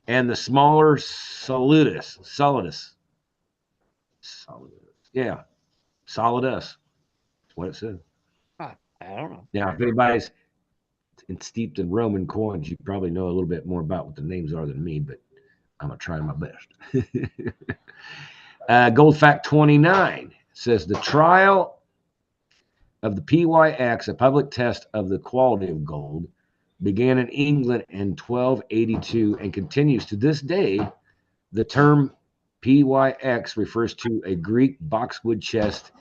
and the smaller solidus. Yeah, solidus. That's what it says. I don't know. Now, if anybody's steeped in Roman coins, you probably know a little bit more about what the names are than me, but I'm going to try my best. Gold fact 29 says the trial of the PYX, a public test of the quality of gold, began in England in 1282 and continues to this day. The term PYX refers to a Greek boxwood chest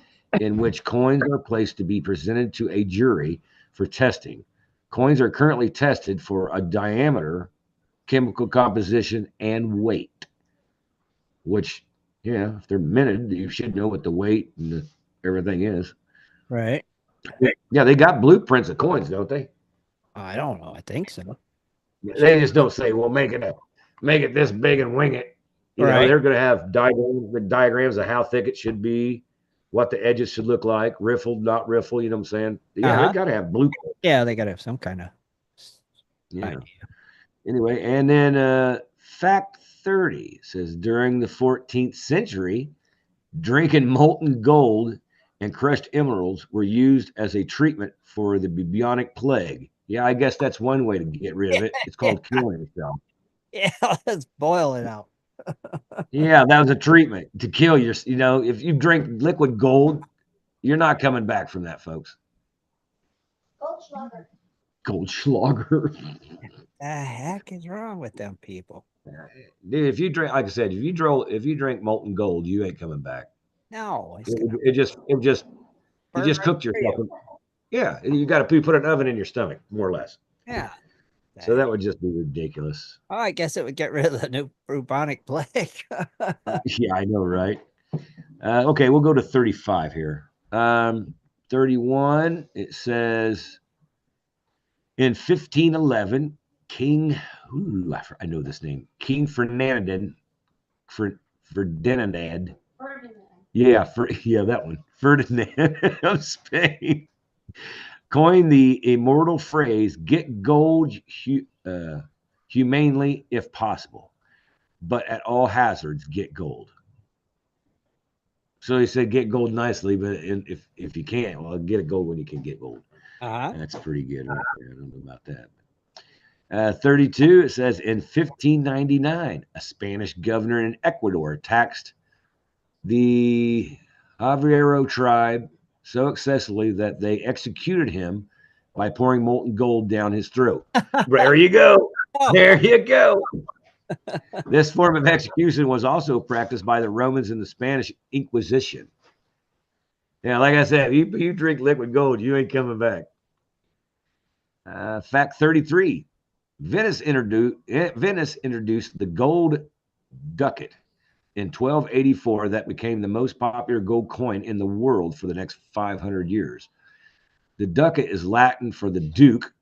in which coins are placed to be presented to a jury for testing. Coins are currently tested for a diameter, chemical composition, and weight, which, if they're minted, you should know what the weight and everything is. Right. Yeah, they got blueprints of coins, don't they? I don't know. I think so. They just don't say, "Well, make it this big and wing it." You know, Right. they're going to have diagrams of how thick it should be, what the edges should look like, riffled, not riffled. You know what I'm saying? Yeah, they got to have blueprints. Yeah, they got to have some kind of Yeah. idea. Anyway, and then fact 30 says during the 14th century, drinking molten gold and crushed emeralds were used as a treatment for the bubonic plague. Yeah, I guess that's one way to get rid of it. It's called killing yourself. Yeah, let's boil it out. Yeah, that was a treatment to kill your. You know, if you drink liquid gold, you're not coming back from that, folks. Goldschlager. The heck is wrong with them people? Dude, if you drink, like I said, if you drink molten gold, you ain't coming back. No, it's It just you just cooked yourself. Yeah, you got to put an oven in your stomach, more or less. Yeah. So that would just be ridiculous. Oh, I guess it would get rid of the new bubonic plague. Yeah, I know, right? Okay, we'll go to 35 here. 31, it says in 1511, King, I know this name, King Ferdinand. Yeah, that one. Ferdinand of Spain coined the immortal phrase, get gold humanely if possible, but at all hazards, get gold. So he said, get gold nicely, but if you can't, well, get a gold when you can get gold. That's pretty good right there. I don't know about that. 32, it says, in 1599, a Spanish governor in Ecuador taxed the Averiero tribe so excessively that they executed him by pouring molten gold down his throat. There you go. There you go. This form of execution was also practiced by the Romans in the Spanish Inquisition. Yeah, like I said, if you drink liquid gold, you ain't coming back. Fact 33. Venice introduced the gold ducat in 1284 that became the most popular gold coin in the world for the next 500 years. The ducat is Latin for the Duke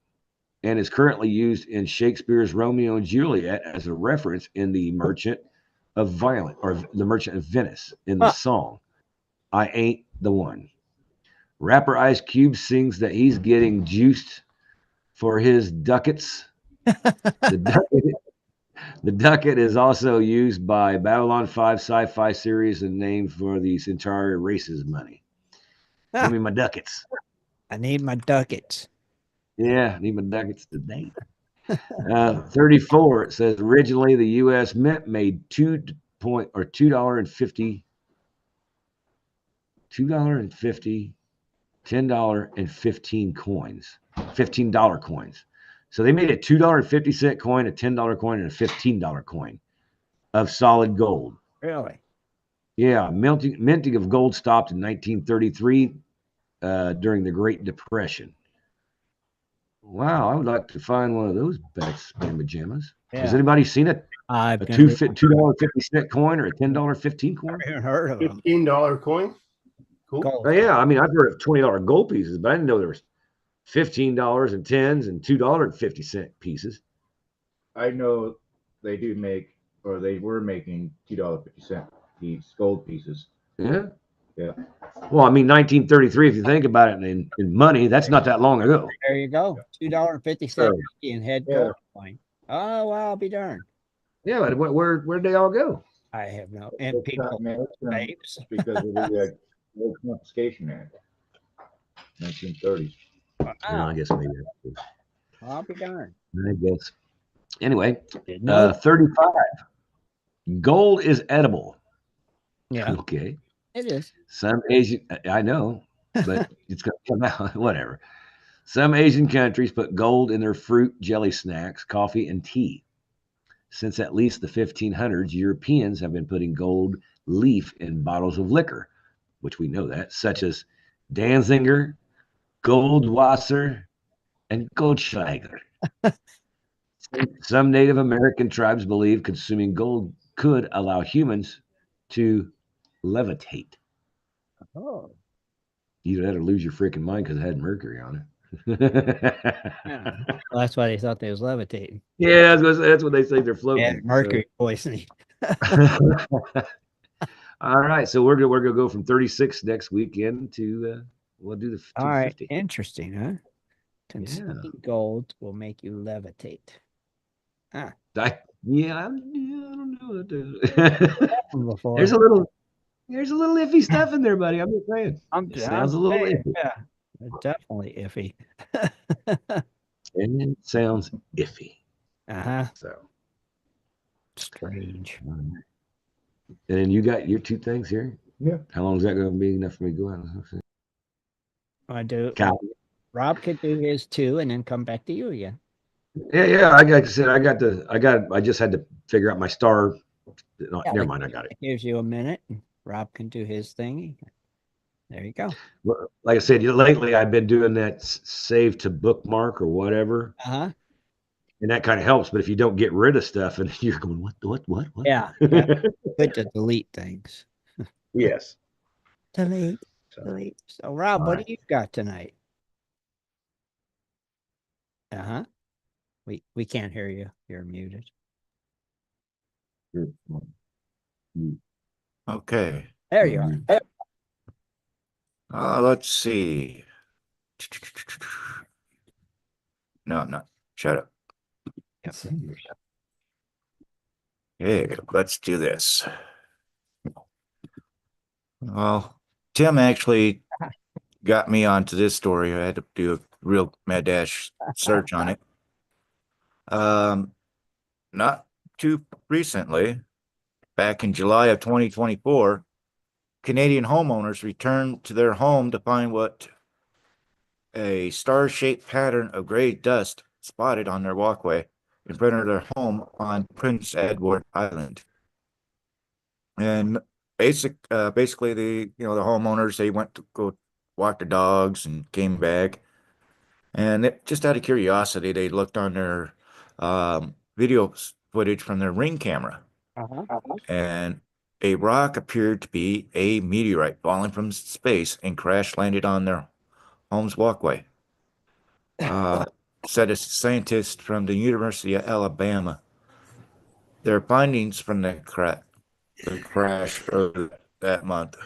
and is currently used in Shakespeare's Romeo and Juliet as a reference in The Merchant of Venice in the song, I Ain't the One. Rapper Ice Cube sings that he's getting juiced for his ducats. The ducat is also used by Babylon 5 sci-fi series and named for the Centauri race's money. Give me my ducats. I need my ducats. Yeah, I need my ducats today. 34, it says originally the U.S. Mint made $2.50, $10 and 15 coins, $15 coins. So they made a $2.50 coin, a $10 coin, and a $15 coin of solid gold. Really? Yeah, minting of gold stopped in 1933 during the Great Depression. Wow, I would like to find one of those bets in pajamas. Yeah. Has anybody seen it? I've A $2.50 coin or a $10.15 coin? never even heard of them. $15 coin. Cool. Gold. Oh, yeah, I mean, I've heard of $20 gold pieces, but I didn't know there was $15 and tens and $2.50 pieces. I know they do make, or they were making $2.50 piece gold pieces. Yeah. Yeah. Well, I mean, 1933, if you think about it in money, that's not that long ago. There you go. $2.50 in head gold coin. Oh, well, I'll be darned. Yeah, but where'd they all go? I have no. And people, babes. Because of the Gold Confiscation Act, 1930s. Well, I guess maybe. I'll be darned. I guess. Anyway, No. 35. Gold is edible. Yeah, Okay. it is. Some Asian, I know, but it's going to come out, whatever. Some Asian countries put gold in their fruit, jelly snacks, coffee, and tea. Since at least the 1500s, Europeans have been putting gold leaf in bottles of liquor, which we know that, such as Danziger, Goldwasser, and Goldschlager. Some Native American tribes believe consuming gold could allow humans to levitate. Oh. You'd have to lose your freaking mind because it had mercury on it. Yeah. Well, that's why they thought they was levitating. Yeah, I was gonna say, that's what they say they're Yeah, floating. mercury poisoning. All right, so we're gonna go from 36 next weekend to we'll do the All right, 250. interesting, huh? Consuming gold will make you levitate. Ah, Yeah, I don't know what to. before. There's a little iffy stuff in there, buddy. I'm just saying. It sounds a little iffy. Yeah, definitely iffy. And it sounds iffy. Uh-huh. So Strange. and then you got your 2 things here. Yeah. How long is that going to be enough for me to go out? I do. Cal- Rob could do his 2 and then come back to you again. Yeah. Like I said, I just had to figure out my star. No, never mind, I got it. It gives you a minute. And Rob can do his thing. There you go. Well, like I said, lately I've been doing that save to bookmark or whatever, Uh-huh. and that kind of helps. But if you don't get rid of stuff, and you're going, what? Yeah. Good to delete things. Yes. Delete. So, Rob, what do you got tonight? Uh-huh. We can't hear you. You're muted. Okay. There you are. Let's see. No, I'm not. Shut up. Okay, let's do this. Well, Tim actually got me onto this story. I had to do a real mad dash search on it. Not too recently, back in July of 2024, Canadian homeowners returned to their home to find what a star-shaped pattern of gray dust spotted on their walkway in front of their home on Prince Edward Island. And basically the homeowners, they went to go walk their dogs and came back, and just out of curiosity they looked on their video footage from their Ring camera, and a rock appeared to be a meteorite falling from space and crash landed on their home's walkway. Said a scientist from the University of Alabama. Their findings from the crash earlier that month.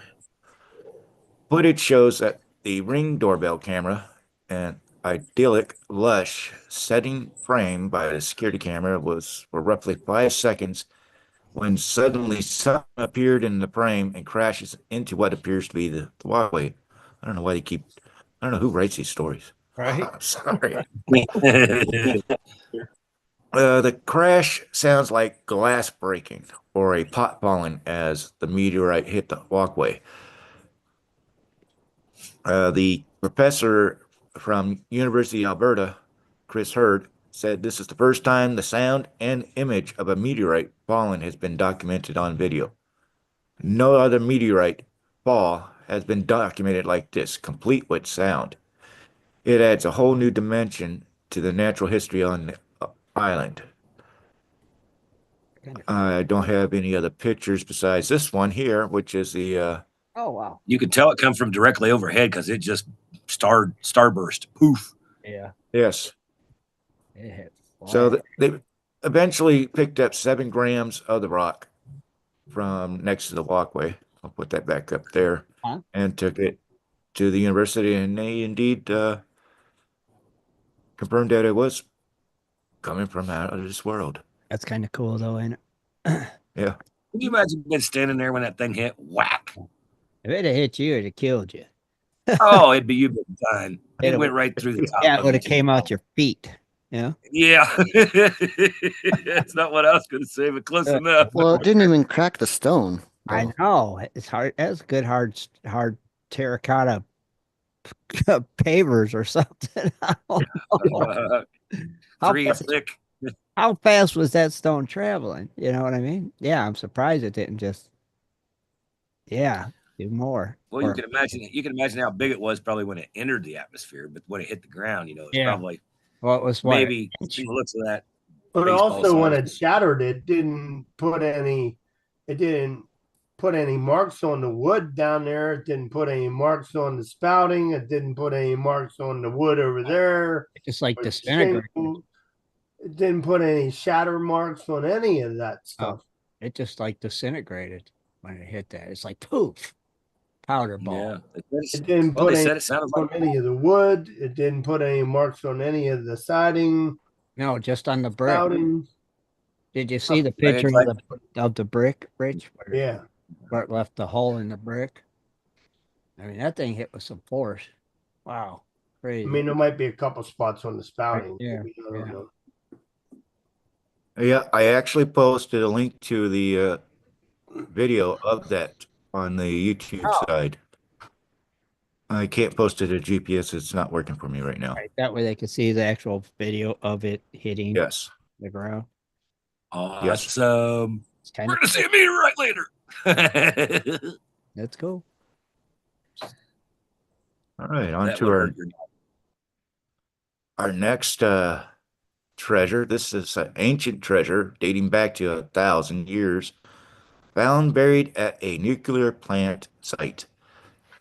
Footage shows that the Ring doorbell camera, an idyllic, lush setting frame by the security camera, was for roughly 5 seconds when suddenly something appeared in the frame and crashes into what appears to be the walkway. I don't know who writes these stories. Right. I'm sorry. The crash sounds like glass breaking or a pot falling as the meteorite hit the walkway. The professor from University of Alberta, Chris Hurd, said this is the first time the sound and image of a meteorite falling has been documented on video. No other meteorite fall has been documented like this, complete with sound. It adds a whole new dimension to the natural history on the island. I don't have any other pictures besides this one here, which is the Oh, wow. You could tell it come from directly overhead because it just starburst. Poof. Yeah. yes. It hit. So they eventually picked up 7 grams of the rock from next to the walkway. I'll put that back up there. And took it to the university, and they indeed confirmed that it was coming from out of this world. That's kind of cool, though, ain't it? Yeah. Can you imagine being standing there when that thing hit? Whack. If it had hit you, it'd have killed you. Oh, it'd be you been done. It It went right through the top. Yeah, it of would have you. came out your feet. Yeah. Yeah. That's not what I was going to say, but close enough. Well, it didn't even crack the stone. I though. know. It's hard. That's good, hard terracotta pavers or something. I don't know. Three thick. How fast was that stone traveling? You know what I mean? Yeah, I'm surprised it didn't just. Yeah, do more. Well, you can imagine how big it was probably when it entered the atmosphere, but when it hit the ground, it's probably Well, it was maybe from the looks of that. But baseball also when size. it shattered, it didn't put any marks on the wood down there. It didn't put any marks on the spouting. It didn't put any marks on the wood over there. It just like or disintegrated. shingle. It didn't put any shatter marks on any of that stuff. It just like disintegrated when it hit that. It's like poof, powder ball. Yeah. It didn't Well, put they any said it sounded on like any of the wood. It didn't put any marks on any of the siding, No, just on the brick. spouting. Did you see the Like picture it's of the brick, Rich? Yeah. Where it left the hole in the brick. I mean, that thing hit with some force. Wow, crazy. I mean, there might be a couple spots on the spouting. Yeah, Maybe, I don't know. Yeah, I actually posted a link to the video of that on the YouTube side. I can't post it to GPS. It's not working for me right now. Right, that way they could see the actual video of it hitting Yes. the ground. awesome. It's kind We're of gonna see a meteorite later. That's cool. All right, on That to would our hurt your- our next treasure. This is an ancient treasure dating back to 1,000 years, found buried at a nuclear plant site.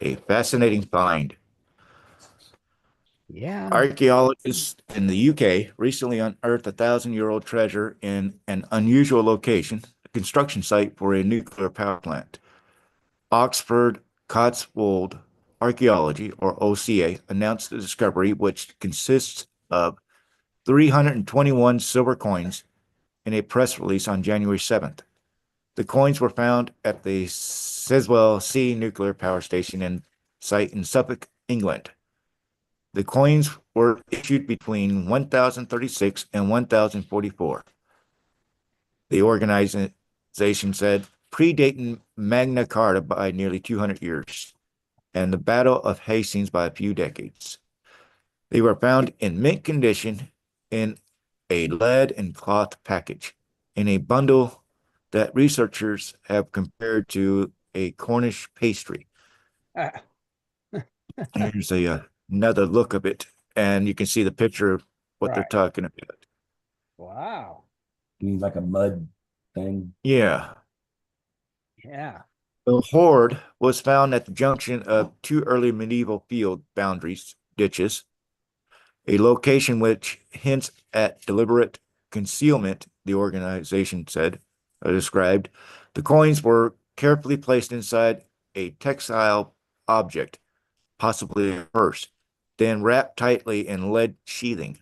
A fascinating find. Yeah. Archaeologists in the UK recently unearthed a 1,000-year-old treasure in an unusual location, a construction site for a nuclear power plant. Oxford Cotswold Archaeology, or OCA, announced the discovery, which consists of 321 silver coins, in a press release on January 7th. The coins were found at the Siswell C nuclear power station and site in Suffolk, England. The coins were issued between 1036 and 1044. The organization said, predating Magna Carta by nearly 200 years and the Battle of Hastings by a few decades. They were found in mint condition in a lead and cloth package in a bundle that researchers have compared to a Cornish pastry. Here's another look of it, and you can see the picture of what they're talking about. Wow. You mean like a mud thing? Yeah. Yeah. The hoard was found at the junction of two early medieval field boundaries, ditches, a location which hints at deliberate concealment, the organization said, described. The coins were carefully placed inside a textile object, possibly a purse, then wrapped tightly in lead sheathing.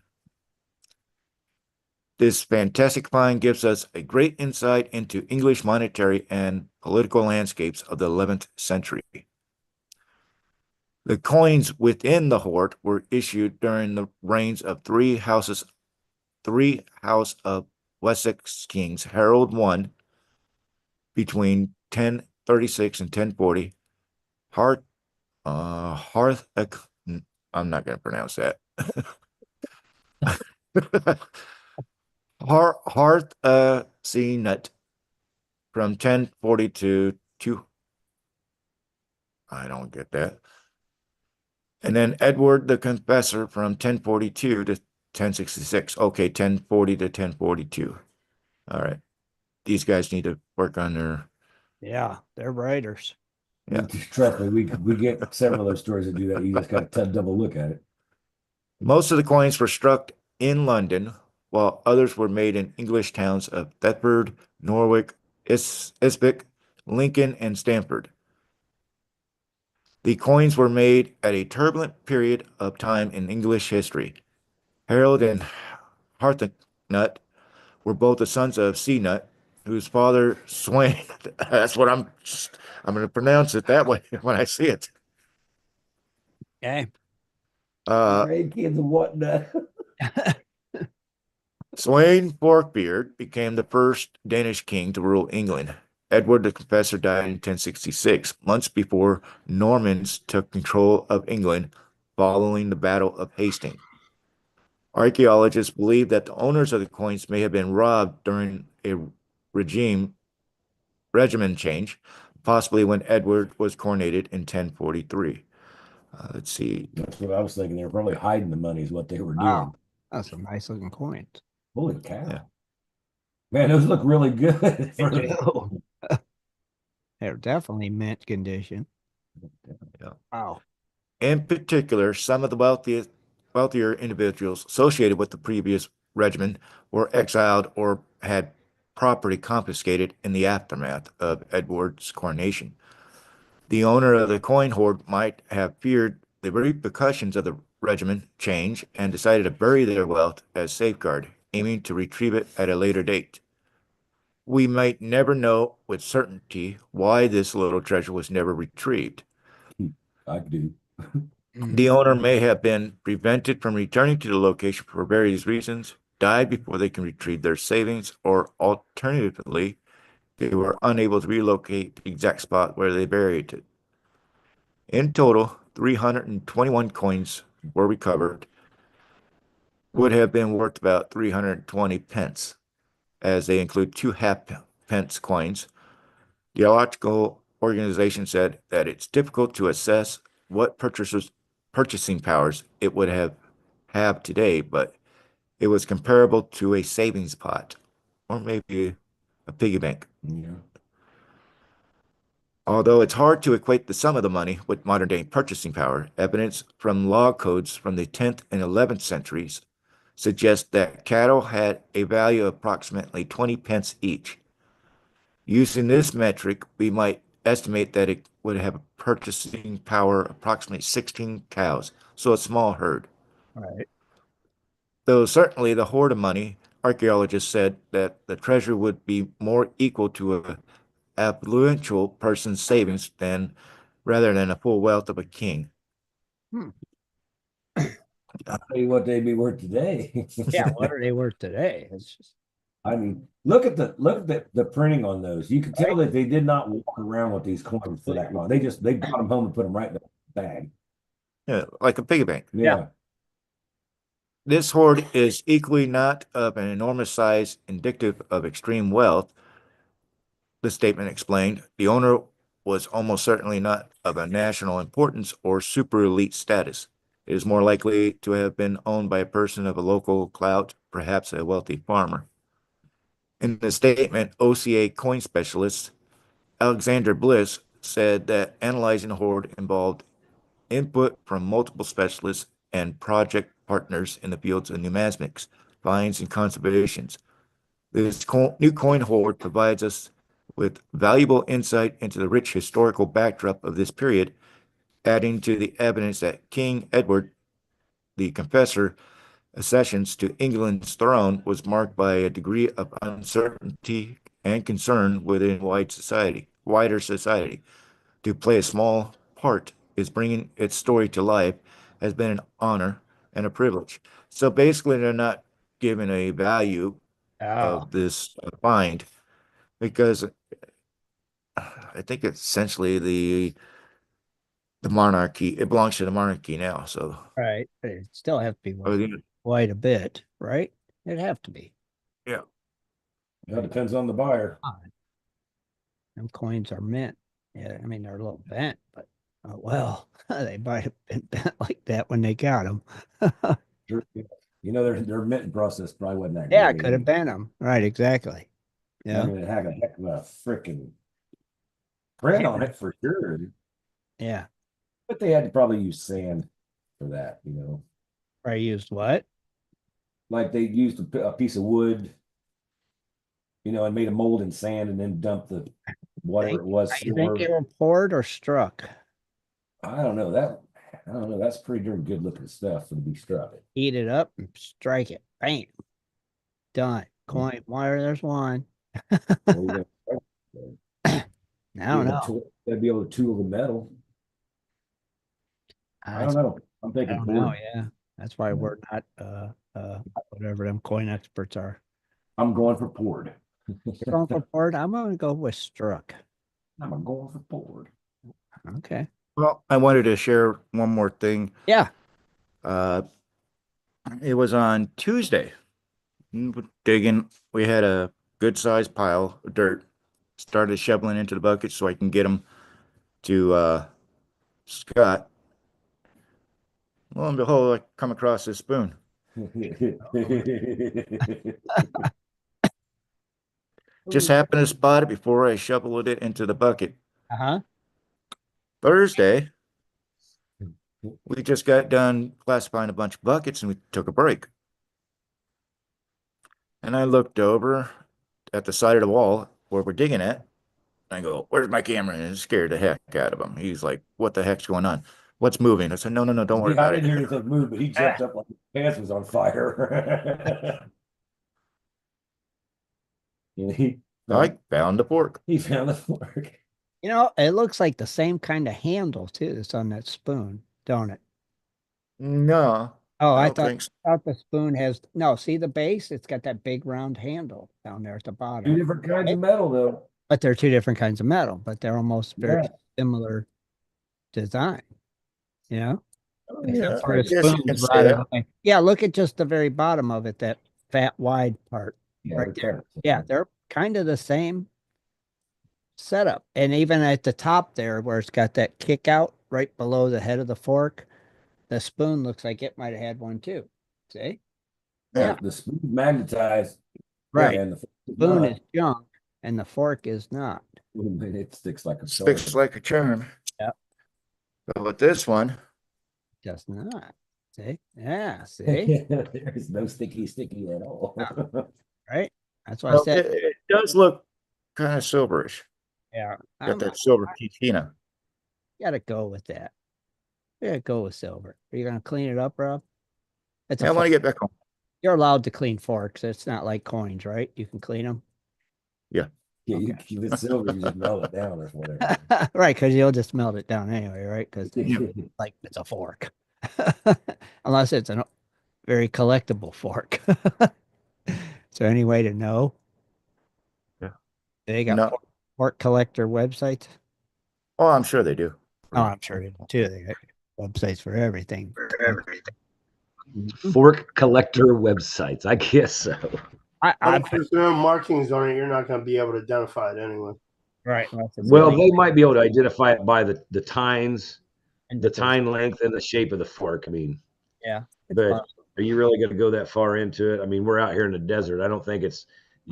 This fantastic find gives us a great insight into English monetary and political landscapes of the 11th century. The coins within the hoard were issued during the reigns of three House of Wessex kings, Harold I, between 1036 and 1040, I'm not going to pronounce that. Harthnut from 1040 to 2. I don't get that. And then Edward the Confessor from 1042 to 1066. Okay, 1040 to 1042. All right. These guys need to work on their. Yeah, they're writers. Yeah. Trust me, we get several of those stories that do that. You just got to double look at it. Most of the coins were struck in London, while others were made in English towns of Thetford, Norwich, Isbeck, Lincoln, and Stamford. The coins were made at a turbulent period of time in English history. Harold and Harthnut were both the sons of Cnut, whose father Swain. That's what I'm going to pronounce it that way when I see it. Okay. Kids and whatnot. Sweyn Forkbeard became the first Danish king to rule England. Edward the Confessor died in 1066, months before Normans took control of England following the Battle of Hastings. Archaeologists believe that the owners of the coins may have been robbed during a regimen change, possibly when Edward was coronated in 1043. Let's see. That's what I was thinking. They were probably hiding the money is what they were doing. Wow. That's some nice looking coins. Holy cow. Yeah. Man, those look really good. They do. They're definitely mint condition. Yeah. Wow. In particular, some of the wealthier individuals associated with the previous regimen were exiled or had property confiscated in the aftermath of Edward's coronation. The owner of the coin hoard might have feared the repercussions of the regimen change and decided to bury their wealth as safeguard, aiming to retrieve it at a later date. We might never know with certainty why this little treasure was never retrieved. I do. The owner may have been prevented from returning to the location for various reasons, died before they can retrieve their savings, or alternatively, they were unable to relocate the exact spot where they buried it. In total, 321 coins were recovered, would have been worth about 320 pence, as they include two half-pence coins. The geological organization said that it's difficult to assess what purchasing powers it would have today, but it was comparable to a savings pot or maybe a piggy bank. Yeah. Although it's hard to equate the sum of the money with modern day purchasing power, evidence from log codes from the 10th and 11th centuries suggests that cattle had a value of approximately 20 pence each. Using this metric, we might estimate that it would have a purchasing power approximately 16 cows, so a small herd. Right. Though certainly the hoard of money, archaeologists said that the treasure would be more equal to a affluential person's savings rather than the full wealth of a king. I'll tell you what they'd be worth today. Yeah, what are they worth today? It's just I mean, look at the printing on those. You can tell that they did not walk around with these coins for that long. They brought them home and put them right in the bag. Yeah, like a piggy bank. Yeah. This hoard is equally not of an enormous size indicative of extreme wealth. The statement explained the owner was almost certainly not of a national importance or super elite status. It is more likely to have been owned by a person of a local clout, perhaps a wealthy farmer. In the statement, OCA coin specialist Alexander Bliss said that analyzing the hoard involved input from multiple specialists and project partners in the fields of numismatics, finds, and conservations. This new coin hoard provides us with valuable insight into the rich historical backdrop of this period, adding to the evidence that King Edward the Confessor accessions to England's throne was marked by a degree of uncertainty and concern within wider society. To play a small part is bringing its story to life has been an honor and a privilege. So basically, they're not given a value of this find because I think it's essentially the monarchy. It belongs to the monarchy now. So right. It still have to be I worth mean, quite a bit, right? It'd have to be. yeah, It depends on the buyer. Them coins are mint. Yeah, I mean they're a little bent, but well, they might have been bent like that when they got them. Sure. You know, their minting process probably wasn't that Yeah, great. could have bent them. Right, exactly. I Yeah, mean, it had a heck of a freaking print on it for sure. yeah. But they had to probably use sand for that, I used what? Like they used a piece of wood, and made a mold in sand and then dumped the whatever it was, You think silver. they were poured or struck? I don't know that. I don't know. That's pretty darn good looking stuff for to be struck. Heat it up and strike it. Bam. Done. Coin. Wire, there's one. Well, I don't know. They'd be able to tool the metal. I don't know. I'm I thinking don't know. board. Yeah, that's why we're not whatever them coin experts are. I'm going for poured. You're going for poured. I'm going to go with struck. I'm going for poured. Okay. well, I wanted to share one more thing. Yeah. It was on Tuesday. Digging, we had a good sized pile of dirt. Started shoveling into the bucket so I can get them to Scott. Lo and behold, I come across this spoon. Just happened to spot it before I shoveled it into the bucket. Uh-huh. Thursday, we just got done classifying a bunch of buckets and we took a break. And I looked over at the side of the wall where we're digging at. I go, "Where's my camera?" And it scared the heck out of him. He's like, "What the heck's going on? What's moving?" I said, "No, don't worry Yeah, I about didn't it." hear anything move, but he jumped up like his pants was on fire. he, I found the fork. he found the fork. You know, it looks like the same kind of handle too that's on that spoon, don't it? No, Oh, I I don't thought think so. the spoon has no. See the base? It's got that big round handle down there at the Two bottom. different kinds of metal, though. But they're two different kinds of metal, but they're almost very Yeah. similar design. You know, Yeah, except for I the guess you spoon can is say rotted that. away. Yeah, look at just the very bottom of it, that fat wide part. Yeah, Right the there. color. Yeah, they're kind of the same setup. And even at the top there, where it's got that kick out right below the head of the fork, the spoon looks like it might have had one too. See? Yeah. The spoon's magnetized. Right. And the fork is Spoon not. is junk and the fork is not. It sticks like a Sticks sword. like a charm. Yeah. But with this one, Does not. See? Yeah, see? There's no sticky at all. Right? That's why I well, said, it does look kind of silverish. yeah, Got that silver patina. gotta go with that. You gotta go with silver. Are you gonna clean it up, Rob? It's Yeah, I want to fork. get back home. You're allowed to clean forks. It's not like coins, right? You can clean them. Yeah. Yeah, you Okay. keep it silver, you just melt it down or whatever. Right, because you'll just melt it down anyway, right? Because like it's a fork. Unless it's a very collectible fork. Is there any way to know? Yeah. They got No. fork collector websites. Oh, I'm sure they do. Oh, I'm sure they do too. They got websites for everything. Fork collector websites, I guess so. I If there's no markings on it, you're not going to be able to identify it anyway. right. Well, they might be able to identify it by the tines, And the tine length, and the shape of the fork. I mean, yeah. but are you really going to go that far into it? I mean, we're out here in the desert. I don't think it's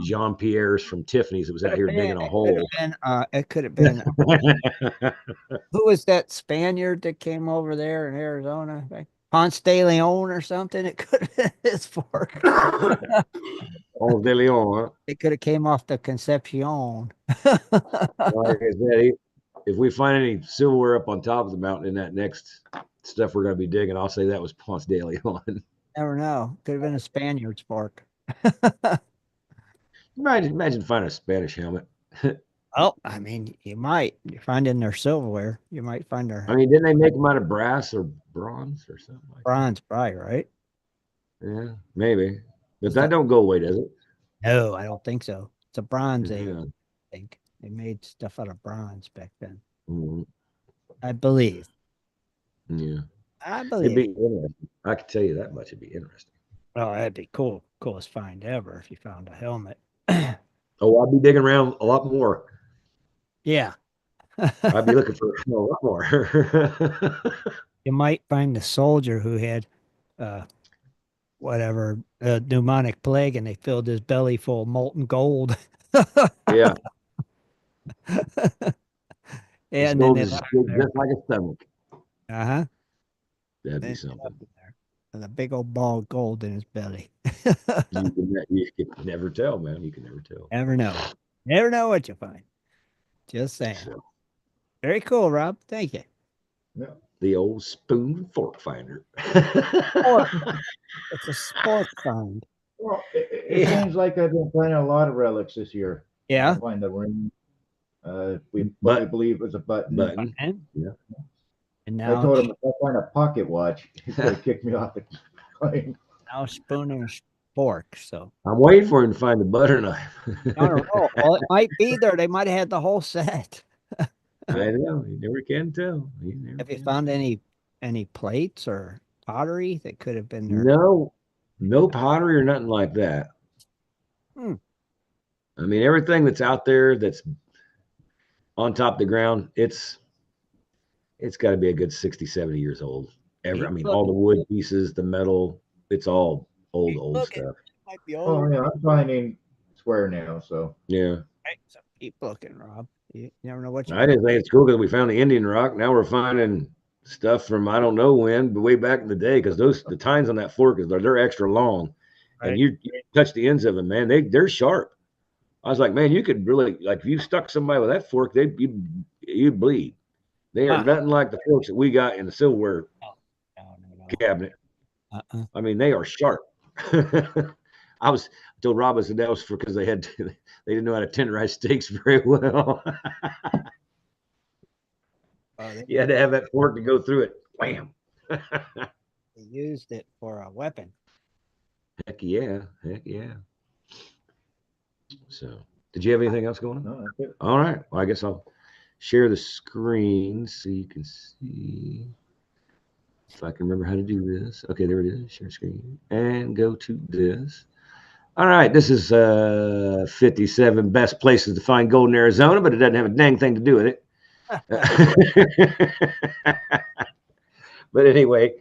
Jean Pierre's from Tiffany's that was out here digging a hole. It could have been. Who was that Spaniard that came over there in Arizona? Like Ponce de Leon or something? It could have been his fork. Ponce de Leon, huh? It could have came off the Concepcion. Like I said, if we find any silverware up on top of the mountain in that next stuff we're going to be digging, I'll say that was Ponce de Leon. Never know. Could have been a Spaniard's fork. Imagine finding a Spanish helmet. Oh, I mean, you might. You find in their silverware. You might find their I mean, didn't they make them out of brass or bronze or something like bronze, probably, right? that? Yeah, maybe. But that don't go away, does it? No, I don't think so. It's a bronze age, Yeah. I think. They made stuff out of bronze back then. Mhm. I believe. Yeah. I It'd believe. be interesting. I can tell you that much. It'd be interesting. Oh, that'd be cool. Coolest find ever if you found a helmet. Oh, I'll be digging around a lot more. Yeah. I'd be looking for a lot more. You might find the soldier who had whatever pneumonic plague and they filled his belly full of molten gold. Yeah. And Gold then is just like a stomach. uh-huh. That'd be They something. and a big old ball of gold in his belly. You can never tell, man. You can never tell. Never know. Never know what you find. Just saying. So, Very cool, Rob. Thank you. the old spoon fork finder. It's a sport find. Well, it seems like I've been finding a lot of relics this year. Yeah. I find the ring. We But- believe it was a button. Button. And, Yeah. and I now, told him if I find a pocket watch, he's going to kick me off the claim. now spoon and fork. So I'm waiting for him to find the butter knife. on a roll. Well, it might be there. They might have had the whole set. I know. You never can tell. Have you found any plates or pottery that could have been there? No pottery or nothing like that. Hmm. I mean, everything that's out there that's on top of the ground, it's got to be a good 60, 70 years old. I mean, all the wood pieces, the metal, it's all old stuff. Might be Oh, yeah, I'm finding square now, so. Yeah. Right, so keep looking, Rob. You never know what you I didn't think it's cool because we found the Indian rock. Now we're finding stuff from I don't know when, but way back in the day, because the tines on that fork they're extra long, Right. and you touch the ends of them, man, they're sharp. I was like, man, you could really, like, if you stuck somebody with that fork, you'd bleed. They are nothing like the forks that we got in the silverware no. cabinet. Uh-uh. I mean, they are sharp. I told Rob, I said that was because they didn't know how to tenderize steaks very well. You had to have that fork to go through it. Wham! They used it for a weapon. Heck yeah. So, did you have anything else going on? No, that's it. All right. Well, I guess I'll share the screen so you can see if I can remember how to do this. Okay, there it is. Share screen and go to this. All right. This is 57 best places to find gold in Arizona, but it doesn't have a dang thing to do with it. But anyway,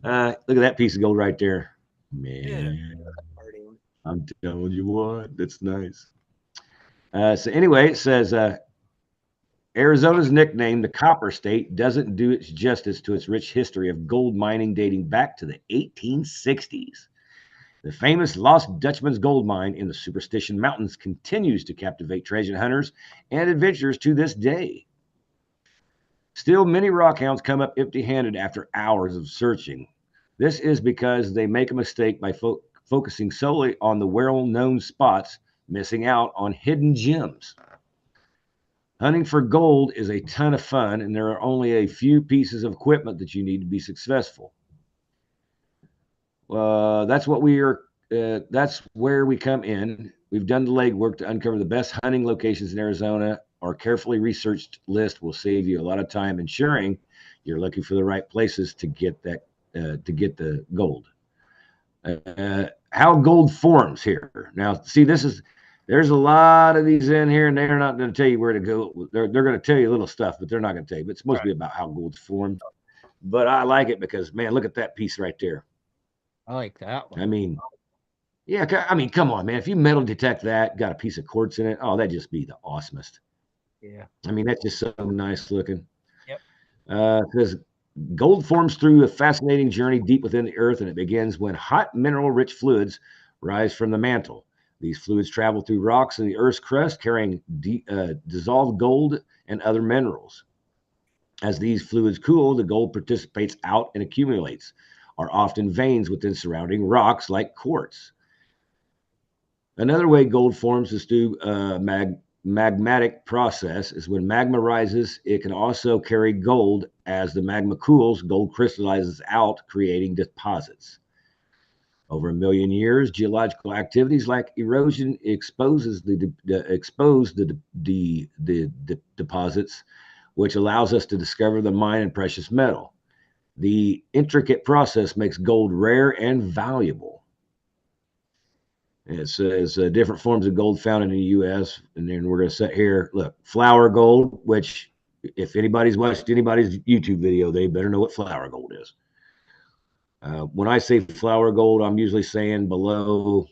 look at that piece of gold right there. Man, I'm telling you what, that's nice. So anyway, it says Arizona's nickname, the Copper State, doesn't do its justice to its rich history of gold mining dating back to the 1860s. The famous Lost Dutchman's gold mine in the Superstition Mountains continues to captivate treasure hunters and adventurers to this day. Still, many rockhounds come up empty-handed after hours of searching. This is because they make a mistake by focusing solely on the well-known spots, missing out on hidden gems. Hunting for gold is a ton of fun, and there are only a few pieces of equipment that you need to be successful. That's where we come in. We've done the legwork to uncover the best hunting locations in Arizona. Our carefully researched list will save you a lot of time, ensuring you're looking for the right places to get the gold. How gold forms here. Now, see, there's a lot of these in here, and they're not going to tell you where to go. They're going to tell you little stuff, but they're not going to tell you. But it's supposed to be about how gold's formed. But I like it because, man, look at that piece right there. I like that one. I mean, yeah, I mean, come on, man. If you metal detect that, got a piece of quartz in it, oh, that'd just be the awesomest. Yeah. I mean, that's just so nice looking. Yep. Because gold forms through a fascinating journey deep within the earth, and it begins when hot mineral-rich fluids rise from the mantle. These fluids travel through rocks in the Earth's crust, carrying dissolved gold and other minerals. As these fluids cool, the gold precipitates out and accumulates, are often veins within surrounding rocks like quartz. Another way gold forms is through magmatic process. Is when magma rises, it can also carry gold. As the magma cools, gold crystallizes out, creating deposits. Over a million years, geological activities like erosion expose the deposits, which allows us to discover the mine and precious metal. The intricate process makes gold rare and valuable. It says different forms of gold found in the U.S. And then we're going to set here, look, flour gold, which if anybody's watched anybody's YouTube video, they better know what flour gold is. When I say flour gold, I'm usually saying below,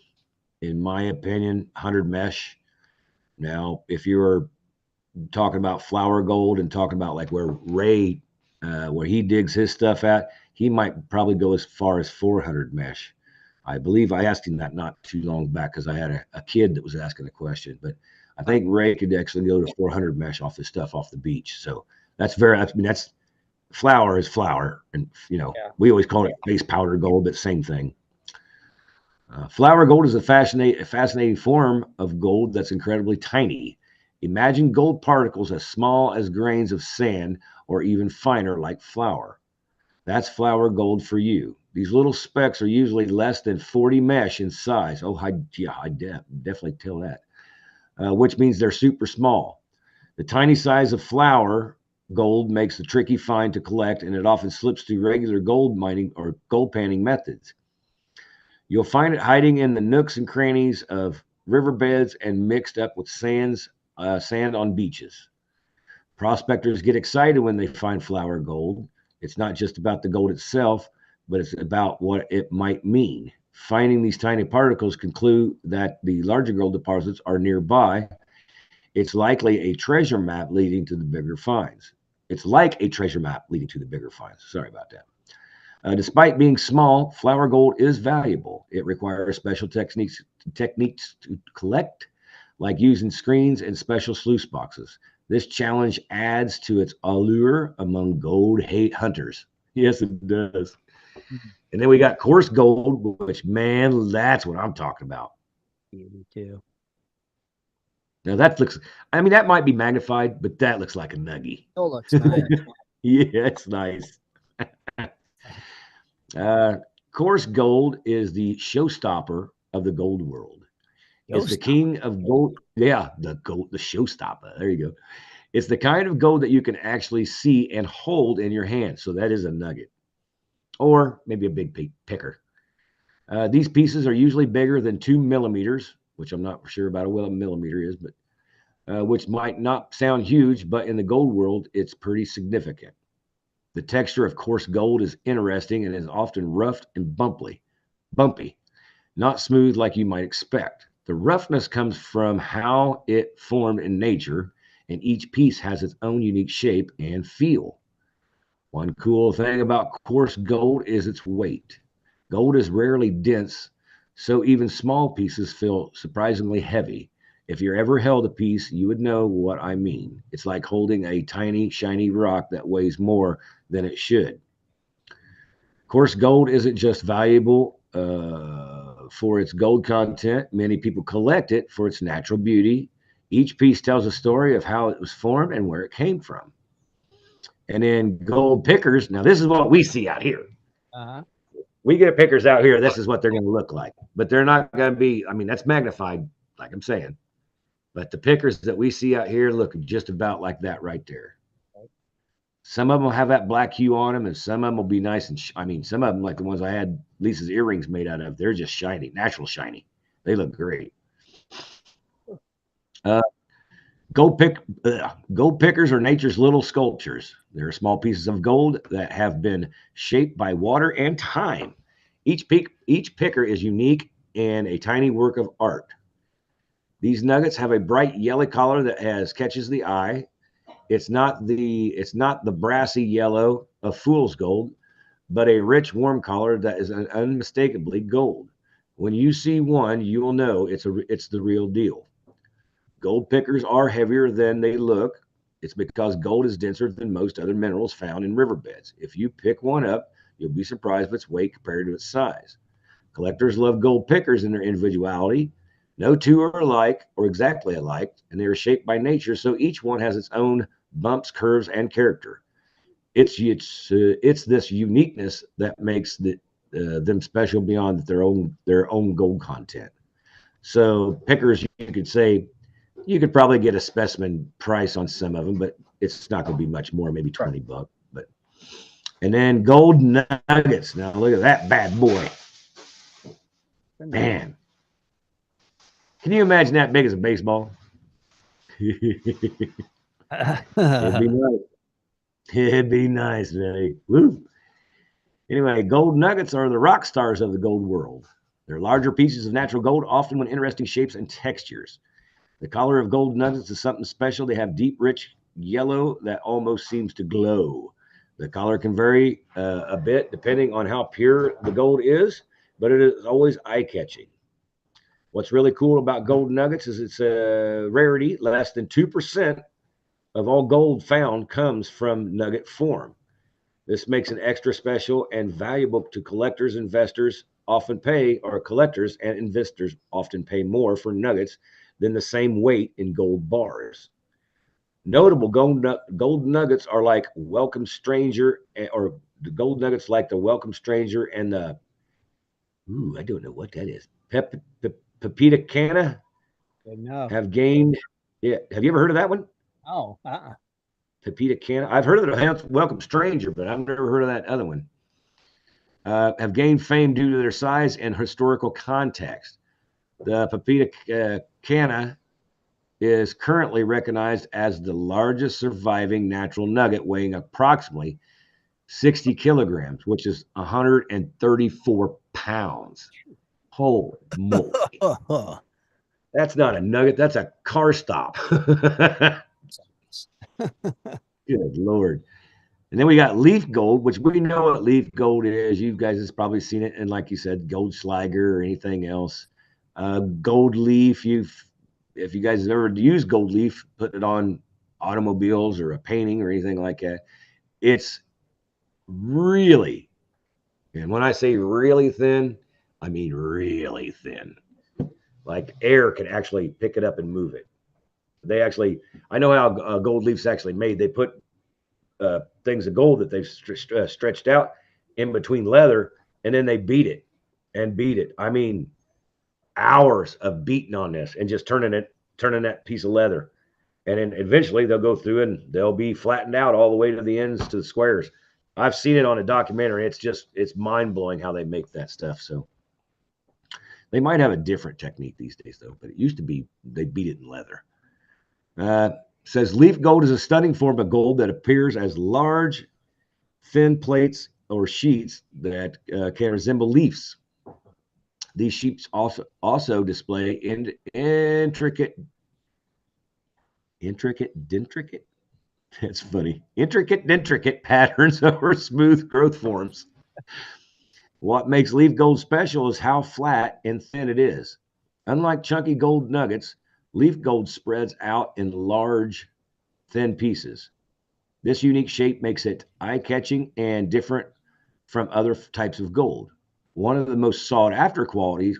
in my opinion, 100 mesh. Now, if you're talking about flour gold and talking about like where Ray, where he digs his stuff at, he might probably go as far as 400 mesh. I believe I asked him that not too long back because I had a kid that was asking the question, but I think Ray could actually go to 400 mesh off this stuff off the beach. So that's flour is flour. And, we always call it base powder gold, but same thing. Flour gold is a fascinating form of gold that's incredibly tiny. Imagine gold particles as small as grains of sand or even finer like flour. That's flour gold for you. These little specks are usually less than 40 mesh in size. Oh, I definitely tell that, which means they're super small. The tiny size of flour gold makes the tricky find to collect, and it often slips through regular gold mining or gold panning methods. You'll find it hiding in the nooks and crannies of riverbeds and mixed up with sand on beaches. Prospectors get excited when they find flour gold. It's not just about the gold itself, but it's about what it might mean. Finding these tiny particles conclude that the larger gold deposits are nearby. It's likely a treasure map leading to the bigger finds. It's like a treasure map leading to the bigger finds. Sorry about that. Despite being small, flower gold is valuable. It requires special techniques to collect, like using screens and special sluice boxes. This challenge adds to its allure among gold hate hunters. Yes, it does. And then we got coarse gold, which, man, that's what I'm talking about. Me too. Now that looks, I mean, that might be magnified, but that looks like a nuggie. Oh, looks nice. Yeah, it's nice. Coarse gold is the showstopper of the gold world. It's the king of gold. Yeah, the showstopper. There you go. It's the kind of gold that you can actually see and hold in your hand. So that is a nugget, or maybe a big picker. These pieces are usually bigger than 2 millimeters, which I'm not sure about what a millimeter is, but which might not sound huge, but in the gold world, it's pretty significant. The texture of coarse gold is interesting and is often rough and bumpy, not smooth like you might expect. The roughness comes from how it formed in nature, and each piece has its own unique shape and feel. One cool thing about coarse gold is its weight. Gold is rarely dense, so even small pieces feel surprisingly heavy. If you ever held a piece, you would know what I mean. It's like holding a tiny, shiny rock that weighs more than it should. Coarse gold isn't just valuable for its gold content. Many people collect it for its natural beauty. Each piece tells a story of how it was formed and where it came from. And then gold pickers. Now, this is what we see out here. Uh-huh. We get pickers out here. This is what they're going to look like. But they're not going to be, I mean, that's magnified, like I'm saying. But the pickers that we see out here look just about like that right there. Some of them will have that black hue on them, and some of them will be nice. And I mean, some of them, like the ones I had Lisa's earrings made out of, they're just shiny, natural shiny. They look great. Gold pickers are nature's little sculptures. They're small pieces of gold that have been shaped by water and time. Each picker is unique and a tiny work of art. These nuggets have a bright yellow color that catches the eye. It's not the brassy yellow of fool's gold, but a rich, warm color that is unmistakably gold. When you see one, you will know it's the real deal. Gold pickers are heavier than they look. It's because gold is denser than most other minerals found in riverbeds. If you pick one up, you'll be surprised of its weight compared to its size. Collectors love gold pickers in their individuality. No two are alike or exactly alike, and they are shaped by nature, so each one has its own bumps, curves, and character. It's this uniqueness that makes them special beyond their own gold content. So pickers, you could say, you could probably get a specimen price on some of them, but it's not going to be much more, maybe $20. But and then gold nuggets. Now look at that bad boy, man. Can you imagine that big as a baseball? It'd be nice. It'd be nice, really. Woo. Anyway, gold nuggets are the rock stars of the gold world. They're larger pieces of natural gold, often with interesting shapes and textures. The color of gold nuggets is something special. They have deep, rich yellow that almost seems to glow. The color can vary a bit depending on how pure the gold is, but it is always eye-catching. What's really cool about gold nuggets is its rarity. Less than 2% of all gold found comes from nugget form. This makes it extra special and valuable to collectors. Collectors and investors often pay more for nuggets than the same weight in gold bars. Notable gold nuggets are like Welcome Stranger, or the gold nuggets like the Welcome Stranger and the, I don't know what that is. Pepita Cana have gained. Yeah, have you ever heard of that one? Oh, Pepita Cana. I've heard of the Welcome Stranger, but I've never heard of that other one. Have gained fame due to their size and historical context. The Pepita Cana is currently recognized as the largest surviving natural nugget, weighing approximately 60 kilograms, which is 134 pounds. Holy moly. That's not a nugget. That's a car stop. Good Lord. And then we got leaf gold, which we know what leaf gold is. You guys have probably seen it. And like you said, Goldschlager or anything else. Gold leaf, if you guys have ever used gold leaf, put it on automobiles or a painting or anything like that, it's really, and when I say really thin, I mean really thin. Like air can actually pick it up and move it. They actually, I know how gold leaf's actually made. They put things of gold that they've stretched out in between leather, and then they beat it and beat it. I mean, hours of beating on this and just turning that piece of leather, and then eventually they'll go through and they'll be flattened out all the way to the ends to the squares. I've seen it on a documentary. It's mind blowing how they make that stuff. So they might have a different technique these days though, but it used to be they beat it in leather. Says leaf gold is a stunning form of gold that appears as large, thin plates or sheets that can resemble leaves. These sheets also display intricate. That's funny. Intricate patterns over smooth growth forms. What makes leaf gold special is how flat and thin it is. Unlike chunky gold nuggets, leaf gold spreads out in large, thin pieces. This unique shape makes it eye-catching and different from other types of gold. One of the most sought-after qualities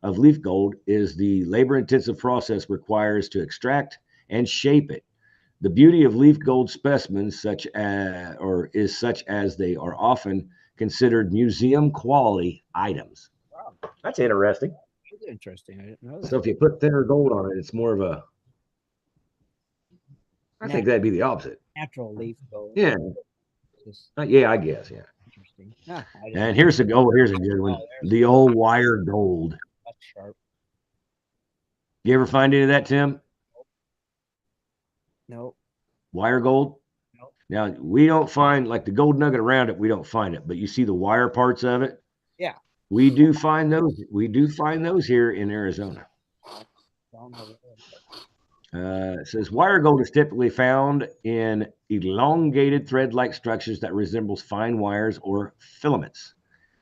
of leaf gold is the labor-intensive process requires to extract and shape it. The beauty of leaf gold specimens is such as they are often considered museum quality items. Wow. That's interesting. That's interesting. I didn't know that. So if you put thinner gold on it, it's more of a. I think that'd be the opposite. Natural leaf gold. Yeah. Yeah, I guess. Yeah. Interesting. Yeah, And here's a good one. The old wire gold. That's sharp. You ever find any of that, Tim? Nope. Wire gold? Nope. Now, we don't find, like the gold nugget around it, we don't find it. But you see the wire parts of it? Yeah. We do find those. We do find those here in Arizona. It says wire gold is typically found in elongated thread-like structures that resembles fine wires or filaments.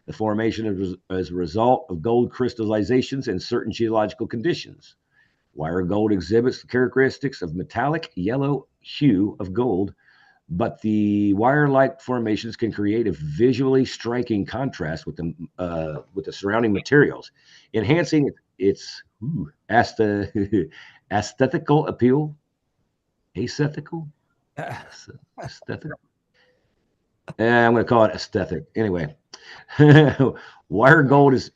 The formation is as a result of gold crystallizations in certain geological conditions. Wire gold exhibits the characteristics of metallic yellow hue of gold, but the wire-like formations can create a visually striking contrast with the surrounding materials, enhancing its aesthetical appeal. Aesthetical? Aesthetic? I'm going to call it aesthetic. Anyway, wire gold is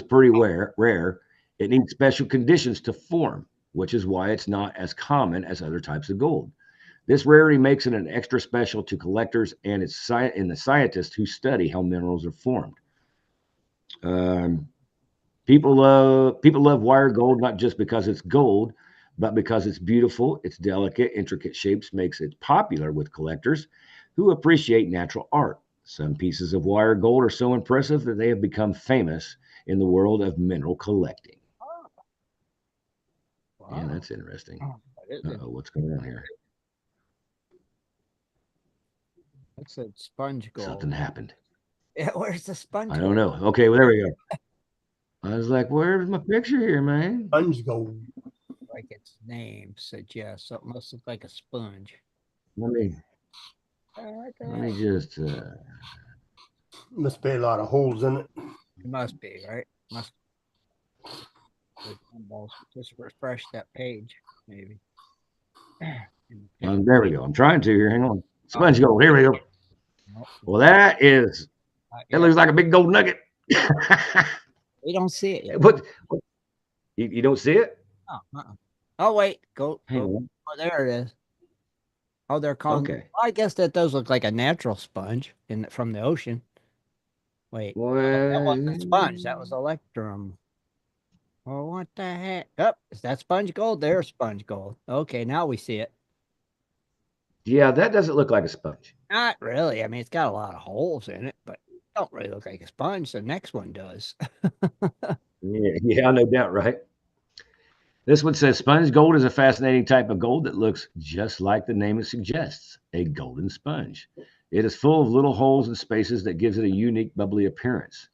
pretty rare. It needs special conditions to form, which is why it's not as common as other types of gold. This rarity makes it an extra special to collectors and the scientists who study how minerals are formed. People love wire gold not just because it's gold, but because it's beautiful, its delicate, intricate shapes makes it popular with collectors who appreciate natural art. Some pieces of wire gold are so impressive that they have become famous in the world of mineral collecting. Wow. Yeah, that's interesting. What's going on here? That's a sponge gold. Something happened. Yeah, where's the sponge I don't know. Okay, well, there we go. I was like, where's my picture here, man? Sponge gold. Like its name suggests, so it must look like a sponge. Let me just. Must be a lot of holes in it. It must be, right? Must. Just refresh that page, maybe. There we go. I'm trying to here. Hang on. Sponge gold. Here we go. Well, that looks like a big gold nugget. We don't see it yet. What? You don't see it? Oh, wait. Go. Oh, there it is. Oh, they're calling. Okay. Well, I guess that does look like a natural sponge from the ocean. Wait. Well, that wasn't sponge. That was electrum. Well, what the heck? Oh, is that sponge gold? There's sponge gold. Okay, now we see it. Yeah, that doesn't look like a sponge. Not really. I mean, it's got a lot of holes in it, but it don't really look like a sponge. The next one does. Yeah, no doubt, right? This one says sponge gold is a fascinating type of gold that looks just like the name it suggests, a golden sponge. It is full of little holes and spaces that gives it a unique bubbly appearance.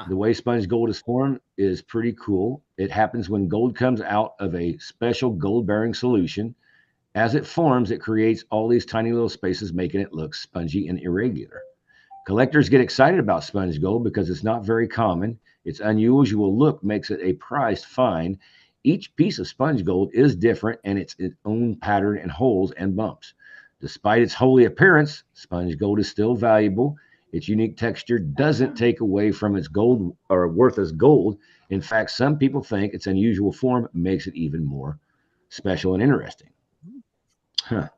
The way sponge gold is formed is pretty cool. It happens when gold comes out of a special gold-bearing solution. As it forms, it creates all these tiny little spaces, making it look spongy and irregular. Collectors get excited about sponge gold because it's not very common. Its unusual look makes it a prized find. Each piece of sponge gold is different and its own pattern and holes and bumps. Despite its holy appearance, sponge gold is still valuable. Its unique texture doesn't take away from its gold or worth as gold. In fact, some people think its unusual form makes it even more special and interesting. Huh.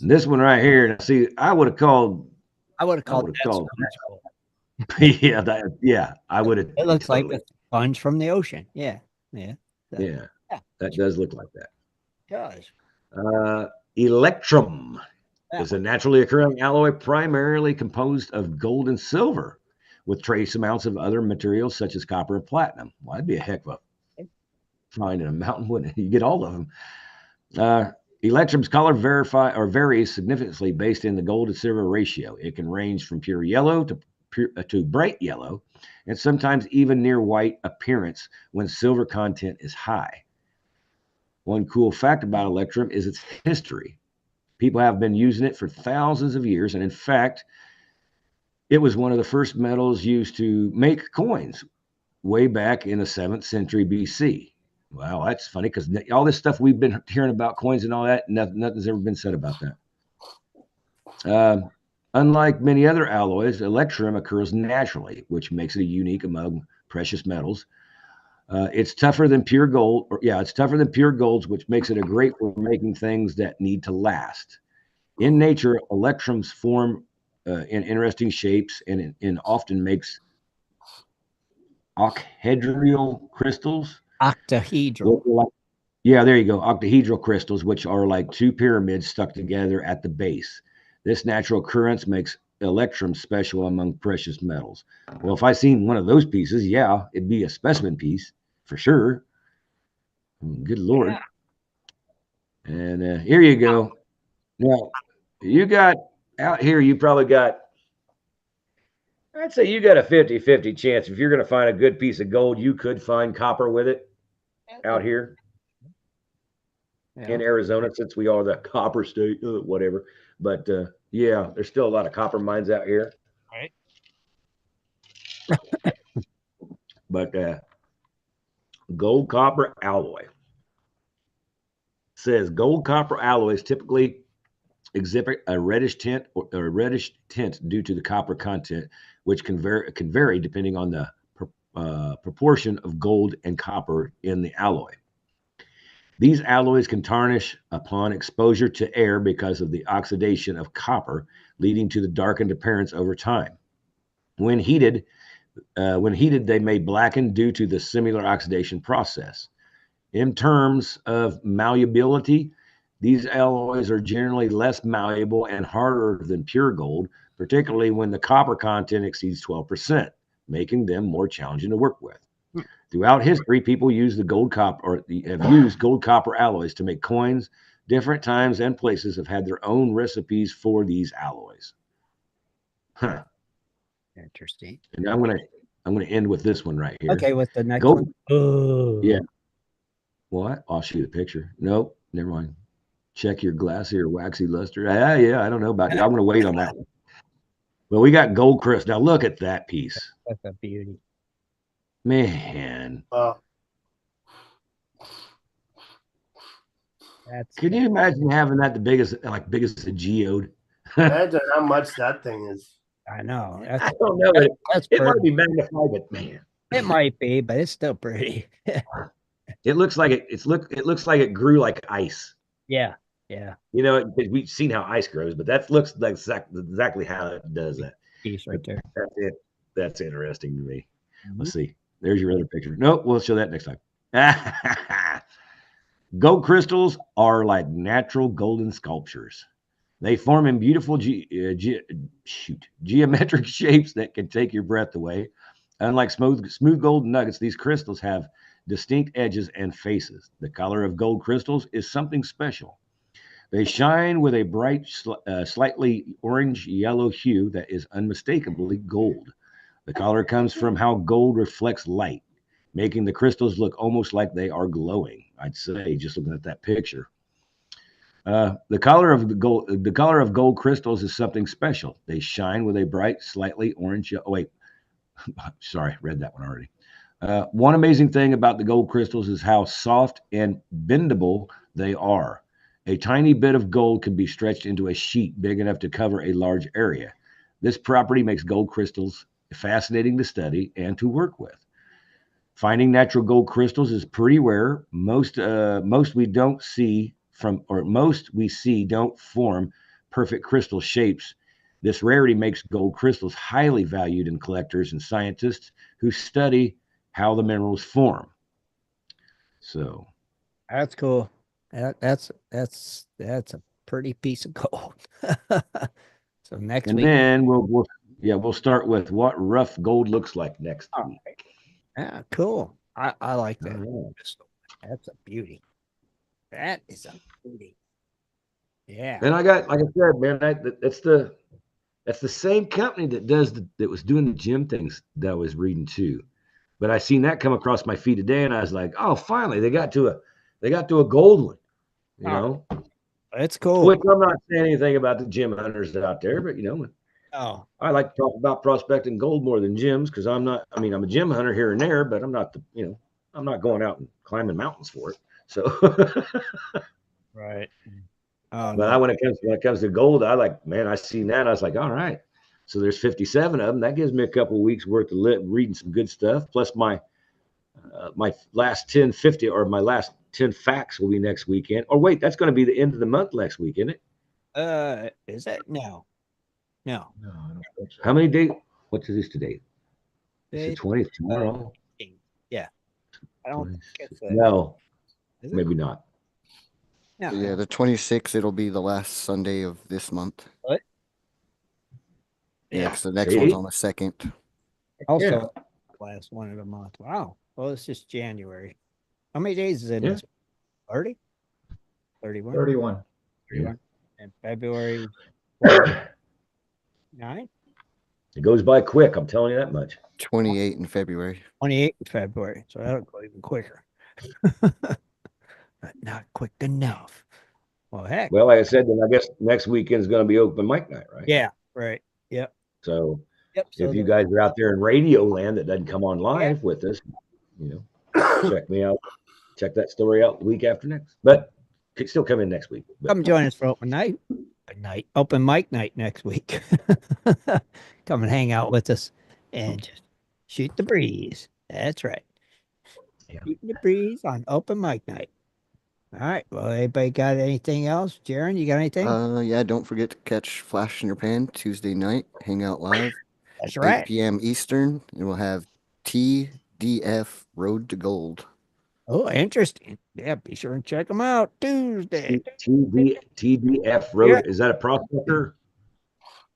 This one right here, see, I would have called that called sponge gold. yeah, I would have. It looks like a sponge from the ocean. Yeah. That does look like that. It does. Electrum That is a naturally occurring alloy primarily composed of gold and silver with trace amounts of other materials such as copper and platinum. Well, that'd be a heck of a find in a mountain, wouldn't it? You get all of them. Electrum's color varies significantly based in the gold to silver ratio. It can range from pure yellow to bright yellow, and sometimes even near white appearance when silver content is high. One cool fact about electrum is its history. People have been using it for thousands of years, and in fact, it was one of the first metals used to make coins way back in the 7th century BC. Wow, that's funny because all this stuff we've been hearing about coins and all that, nothing's ever been said about that. Unlike many other alloys, electrum occurs naturally, which makes it unique among precious metals. It's tougher than pure gold. It's tougher than pure golds, which makes it a great for making things that need to last. In nature, electrums form in interesting shapes and often makes octahedral crystals. Octahedral. Yeah, there you go. Octahedral crystals, which are like two pyramids stuck together at the base. This natural occurrence makes electrum special among precious metals. Well, if I seen one of those pieces, yeah, it'd be a specimen piece for sure. Good Lord. Yeah. And here you go. Now, you got out here, you probably got, I'd say you got a 50-50 chance. If you're going to find a good piece of gold, you could find copper with it out here in Arizona, since we are the copper state, whatever. But yeah, there's still a lot of copper mines out here. Right. But gold copper alloy says gold copper alloys typically exhibit a reddish tint due to the copper content, which can vary depending on the proportion of gold and copper in the alloy. These alloys can tarnish upon exposure to air because of the oxidation of copper, leading to the darkened appearance over time. When heated, they may blacken due to the similar oxidation process. In terms of malleability, these alloys are generally less malleable and harder than pure gold, particularly when the copper content exceeds 12%, making them more challenging to work with. Throughout history, people use have used gold copper alloys to make coins. Different times and places have had their own recipes for these alloys. Huh. Interesting. And I'm gonna end with this one right here. Okay, with the next one. Oh. Yeah. What? I'll shoot a picture. Nope, never mind. Check your glassy or waxy luster. Yeah, I don't know about you. I'm gonna wait on that one. Well, we got gold crystal. Now look at that piece. That's a beauty. Man. Can you imagine having that biggest as a geode? Imagine how much that thing is. I know. I don't know. It might be magnified, but man. It might be, but it's still pretty. It looks like it looks like it grew like ice. Yeah. You know, we've seen how ice grows, but that looks like exactly how it does that. Piece right there. That's it. That's interesting to me. Let's see. There's your other picture. Nope, we'll show that next time. Gold crystals are like natural golden sculptures. They form in beautiful geometric shapes that can take your breath away. Unlike smooth gold nuggets, these crystals have distinct edges and faces. The color of gold crystals is something special. They shine with a bright, slightly orange yellow hue that is unmistakably gold. The color comes from how gold reflects light, making the crystals look almost like they are glowing. I'd say, just looking at that picture. The color of gold crystals is something special. They shine with a bright, slightly orange. Oh wait, sorry, read that one already. One amazing thing about the gold crystals is how soft and bendable they are. A tiny bit of gold can be stretched into a sheet big enough to cover a large area. This property makes gold crystals fascinating to study and to work with. Finding natural gold crystals is pretty rare. Most we don't see from, or most we see don't form perfect crystal shapes. This rarity makes gold crystals highly valued in collectors and scientists who study how the minerals form. So That's cool. That's a pretty piece of gold. So next and week. then we'll start with what rough gold looks like next week. Yeah, cool. I like that. All right. That's a beauty. That is a beauty. Yeah. And I got, like I said, man, that's the same company that was doing the gym things that I was reading too. But I seen that come across my feed today, and I was like, oh, finally they got to a gold one. You know, it's cool. which I'm not saying anything about the gym hunters out there, but Oh, I like to talk about prospecting gold more than gyms because I'm a gym hunter here and there, but I'm not I'm not going out and climbing mountains for it. So, right. Oh, but no. when it comes to gold, I seen that. I was like, all right. So there's 57 of them. That gives me a couple of weeks worth of reading some good stuff. Plus my last 1050 or my last 10 facts will be next weekend. Or wait, that's going to be the end of the month next week, isn't it? Is it? No. No, I don't think so. How many days? What's this today? It's the It's 20th tomorrow. Yeah. I don't think it's No, is it? maybe not. No. Yeah, the 26th, it'll be the last Sunday of this month. What? Yeah, Yeah. 'cause the next See? one's on the 2nd. Also, last one of the month. Wow. Well, it's just January. How many days is it? Yeah. 30? 31? 31. 31. And February 9? It goes by quick. I'm telling you that much. 28 in February. 28 in February. So that'll go even quicker. But not quick enough. Well, heck. Well, like I said, then I guess next weekend is going to be open mic night, right? Yeah. Right. Yep. So Yep. So if you guys are out there in radio land that doesn't come on live with us, check me out. Check that story out the week after next. But could still come in next week. But come join us for open mic night next week. Come and hang out with us and just shoot the breeze. That's right. Yeah. Shooting the breeze on open mic night. All right. Well, anybody got anything else? Jaron, you got anything? Yeah, don't forget to catch Flash in Your Pan Tuesday night. Hang out live. That's 8 right. p.m. Eastern. And we'll have TDF Road to Gold. Oh, interesting. Yeah, be sure and check them out Tuesday. TDF Road. Is that a prospector?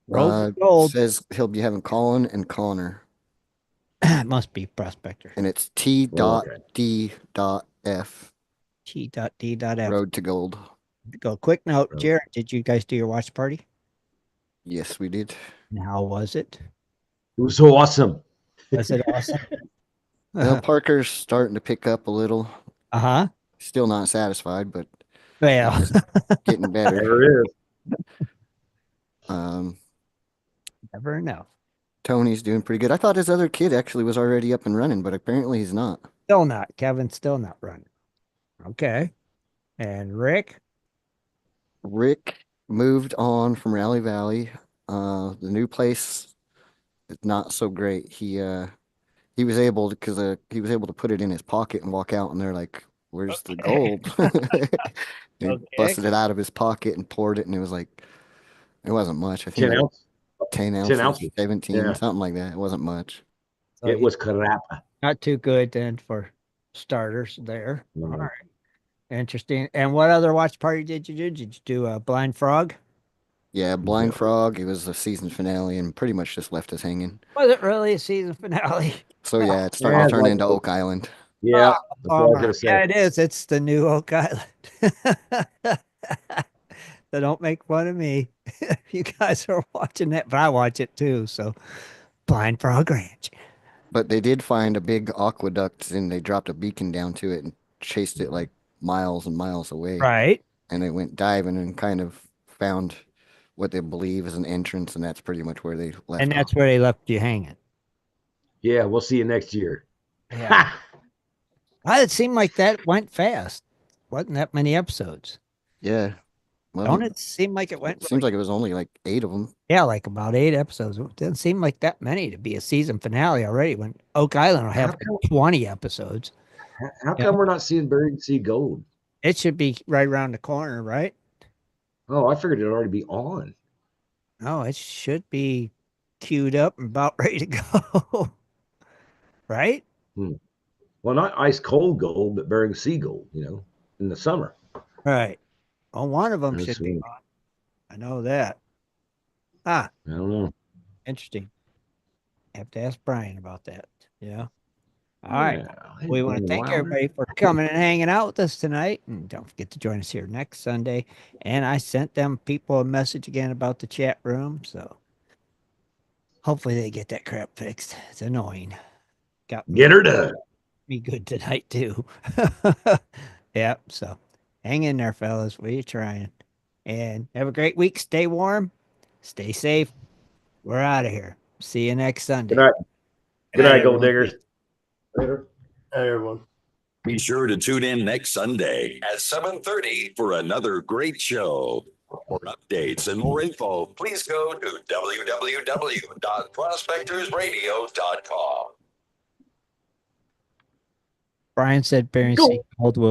Road to Gold. Says he'll be having Colin and Connor. It must be Prospector. And it's T.D.F. T.D.F. Road to Gold. Go quick note, Jared. Did you guys do your watch party? Yes, we did. And how was it? It was so awesome. Was it awesome? Well, Parker's starting to pick up a little. Still not satisfied, but well, getting better. There is. Never enough. Tony's doing pretty good. I thought his other kid actually was already up and running, but apparently he's not. Still not. Kevin's still not running. Okay. And Rick moved on from Raleigh Valley. The new place is not so great. He was able to put it in his pocket and walk out, and they're like, "Where's the gold?" He busted it out of his pocket and poured it, and it was like, it wasn't much. I think 10 ounces. 10 ounces, 10 ounces. 17, something like that. It wasn't much. So it was crap. Not too good then for starters there. No. All right. Interesting. And what other watch party did you do? Did you do a blind frog? Yeah, Blind Frog. It was the season finale and pretty much just left us hanging. Was it really a season finale? So yeah, it's starting to turn into Oak Island. Yeah, that's what I was Bummer. gonna say. Yeah, it is. It's the new Oak Island. So don't make fun of me if you guys are watching that, but I watch it too. So Blind Frog Ranch. But they did find a big aqueduct and they dropped a beacon down to it and chased it like miles and miles away. Right. And they went diving and kind of found what they believe is an entrance, and that's pretty much where they left And that's off. where they left you hanging. Yeah, we'll see you next year. Yeah. It seemed like that went fast. Wasn't that many episodes? Yeah. Well, Don't it seem like it went it seems like it was only like 8 of them. Yeah, like about 8 episodes. It doesn't seem like that many to be a season finale already when Oak Island will have 20 episodes. How come we're not seeing Buried Sea Gold? It should be right around the corner, right? Oh, I figured it'd already be on. Oh, it should be queued up and about ready to go. Right? Well, not ice cold gold, but Bering Sea Gold, in the summer. Right. Well, one of them That's should be sweet. on. I know that. Ah, I don't know. interesting. Have to ask Brian about that. Yeah. All right. Yeah, We want to thank everybody for coming and hanging out with us tonight. And don't forget to join us here next Sunday. And I sent them people a message again about the chat room. So hopefully they get that crap fixed. It's annoying. Get her done. Me good tonight, too. Yeah. So hang in there, fellas. We're trying. And have a great week. Stay warm. Stay safe. We're out of here. See you next Sunday. Good night. Good night, Gold everyone. Diggers. Later. Hi, everyone. Be sure to tune in next Sunday at 7:30 for another great show. For updates and more info, please go to www.prospectorsradio.com. Brian said Barry C. Gold will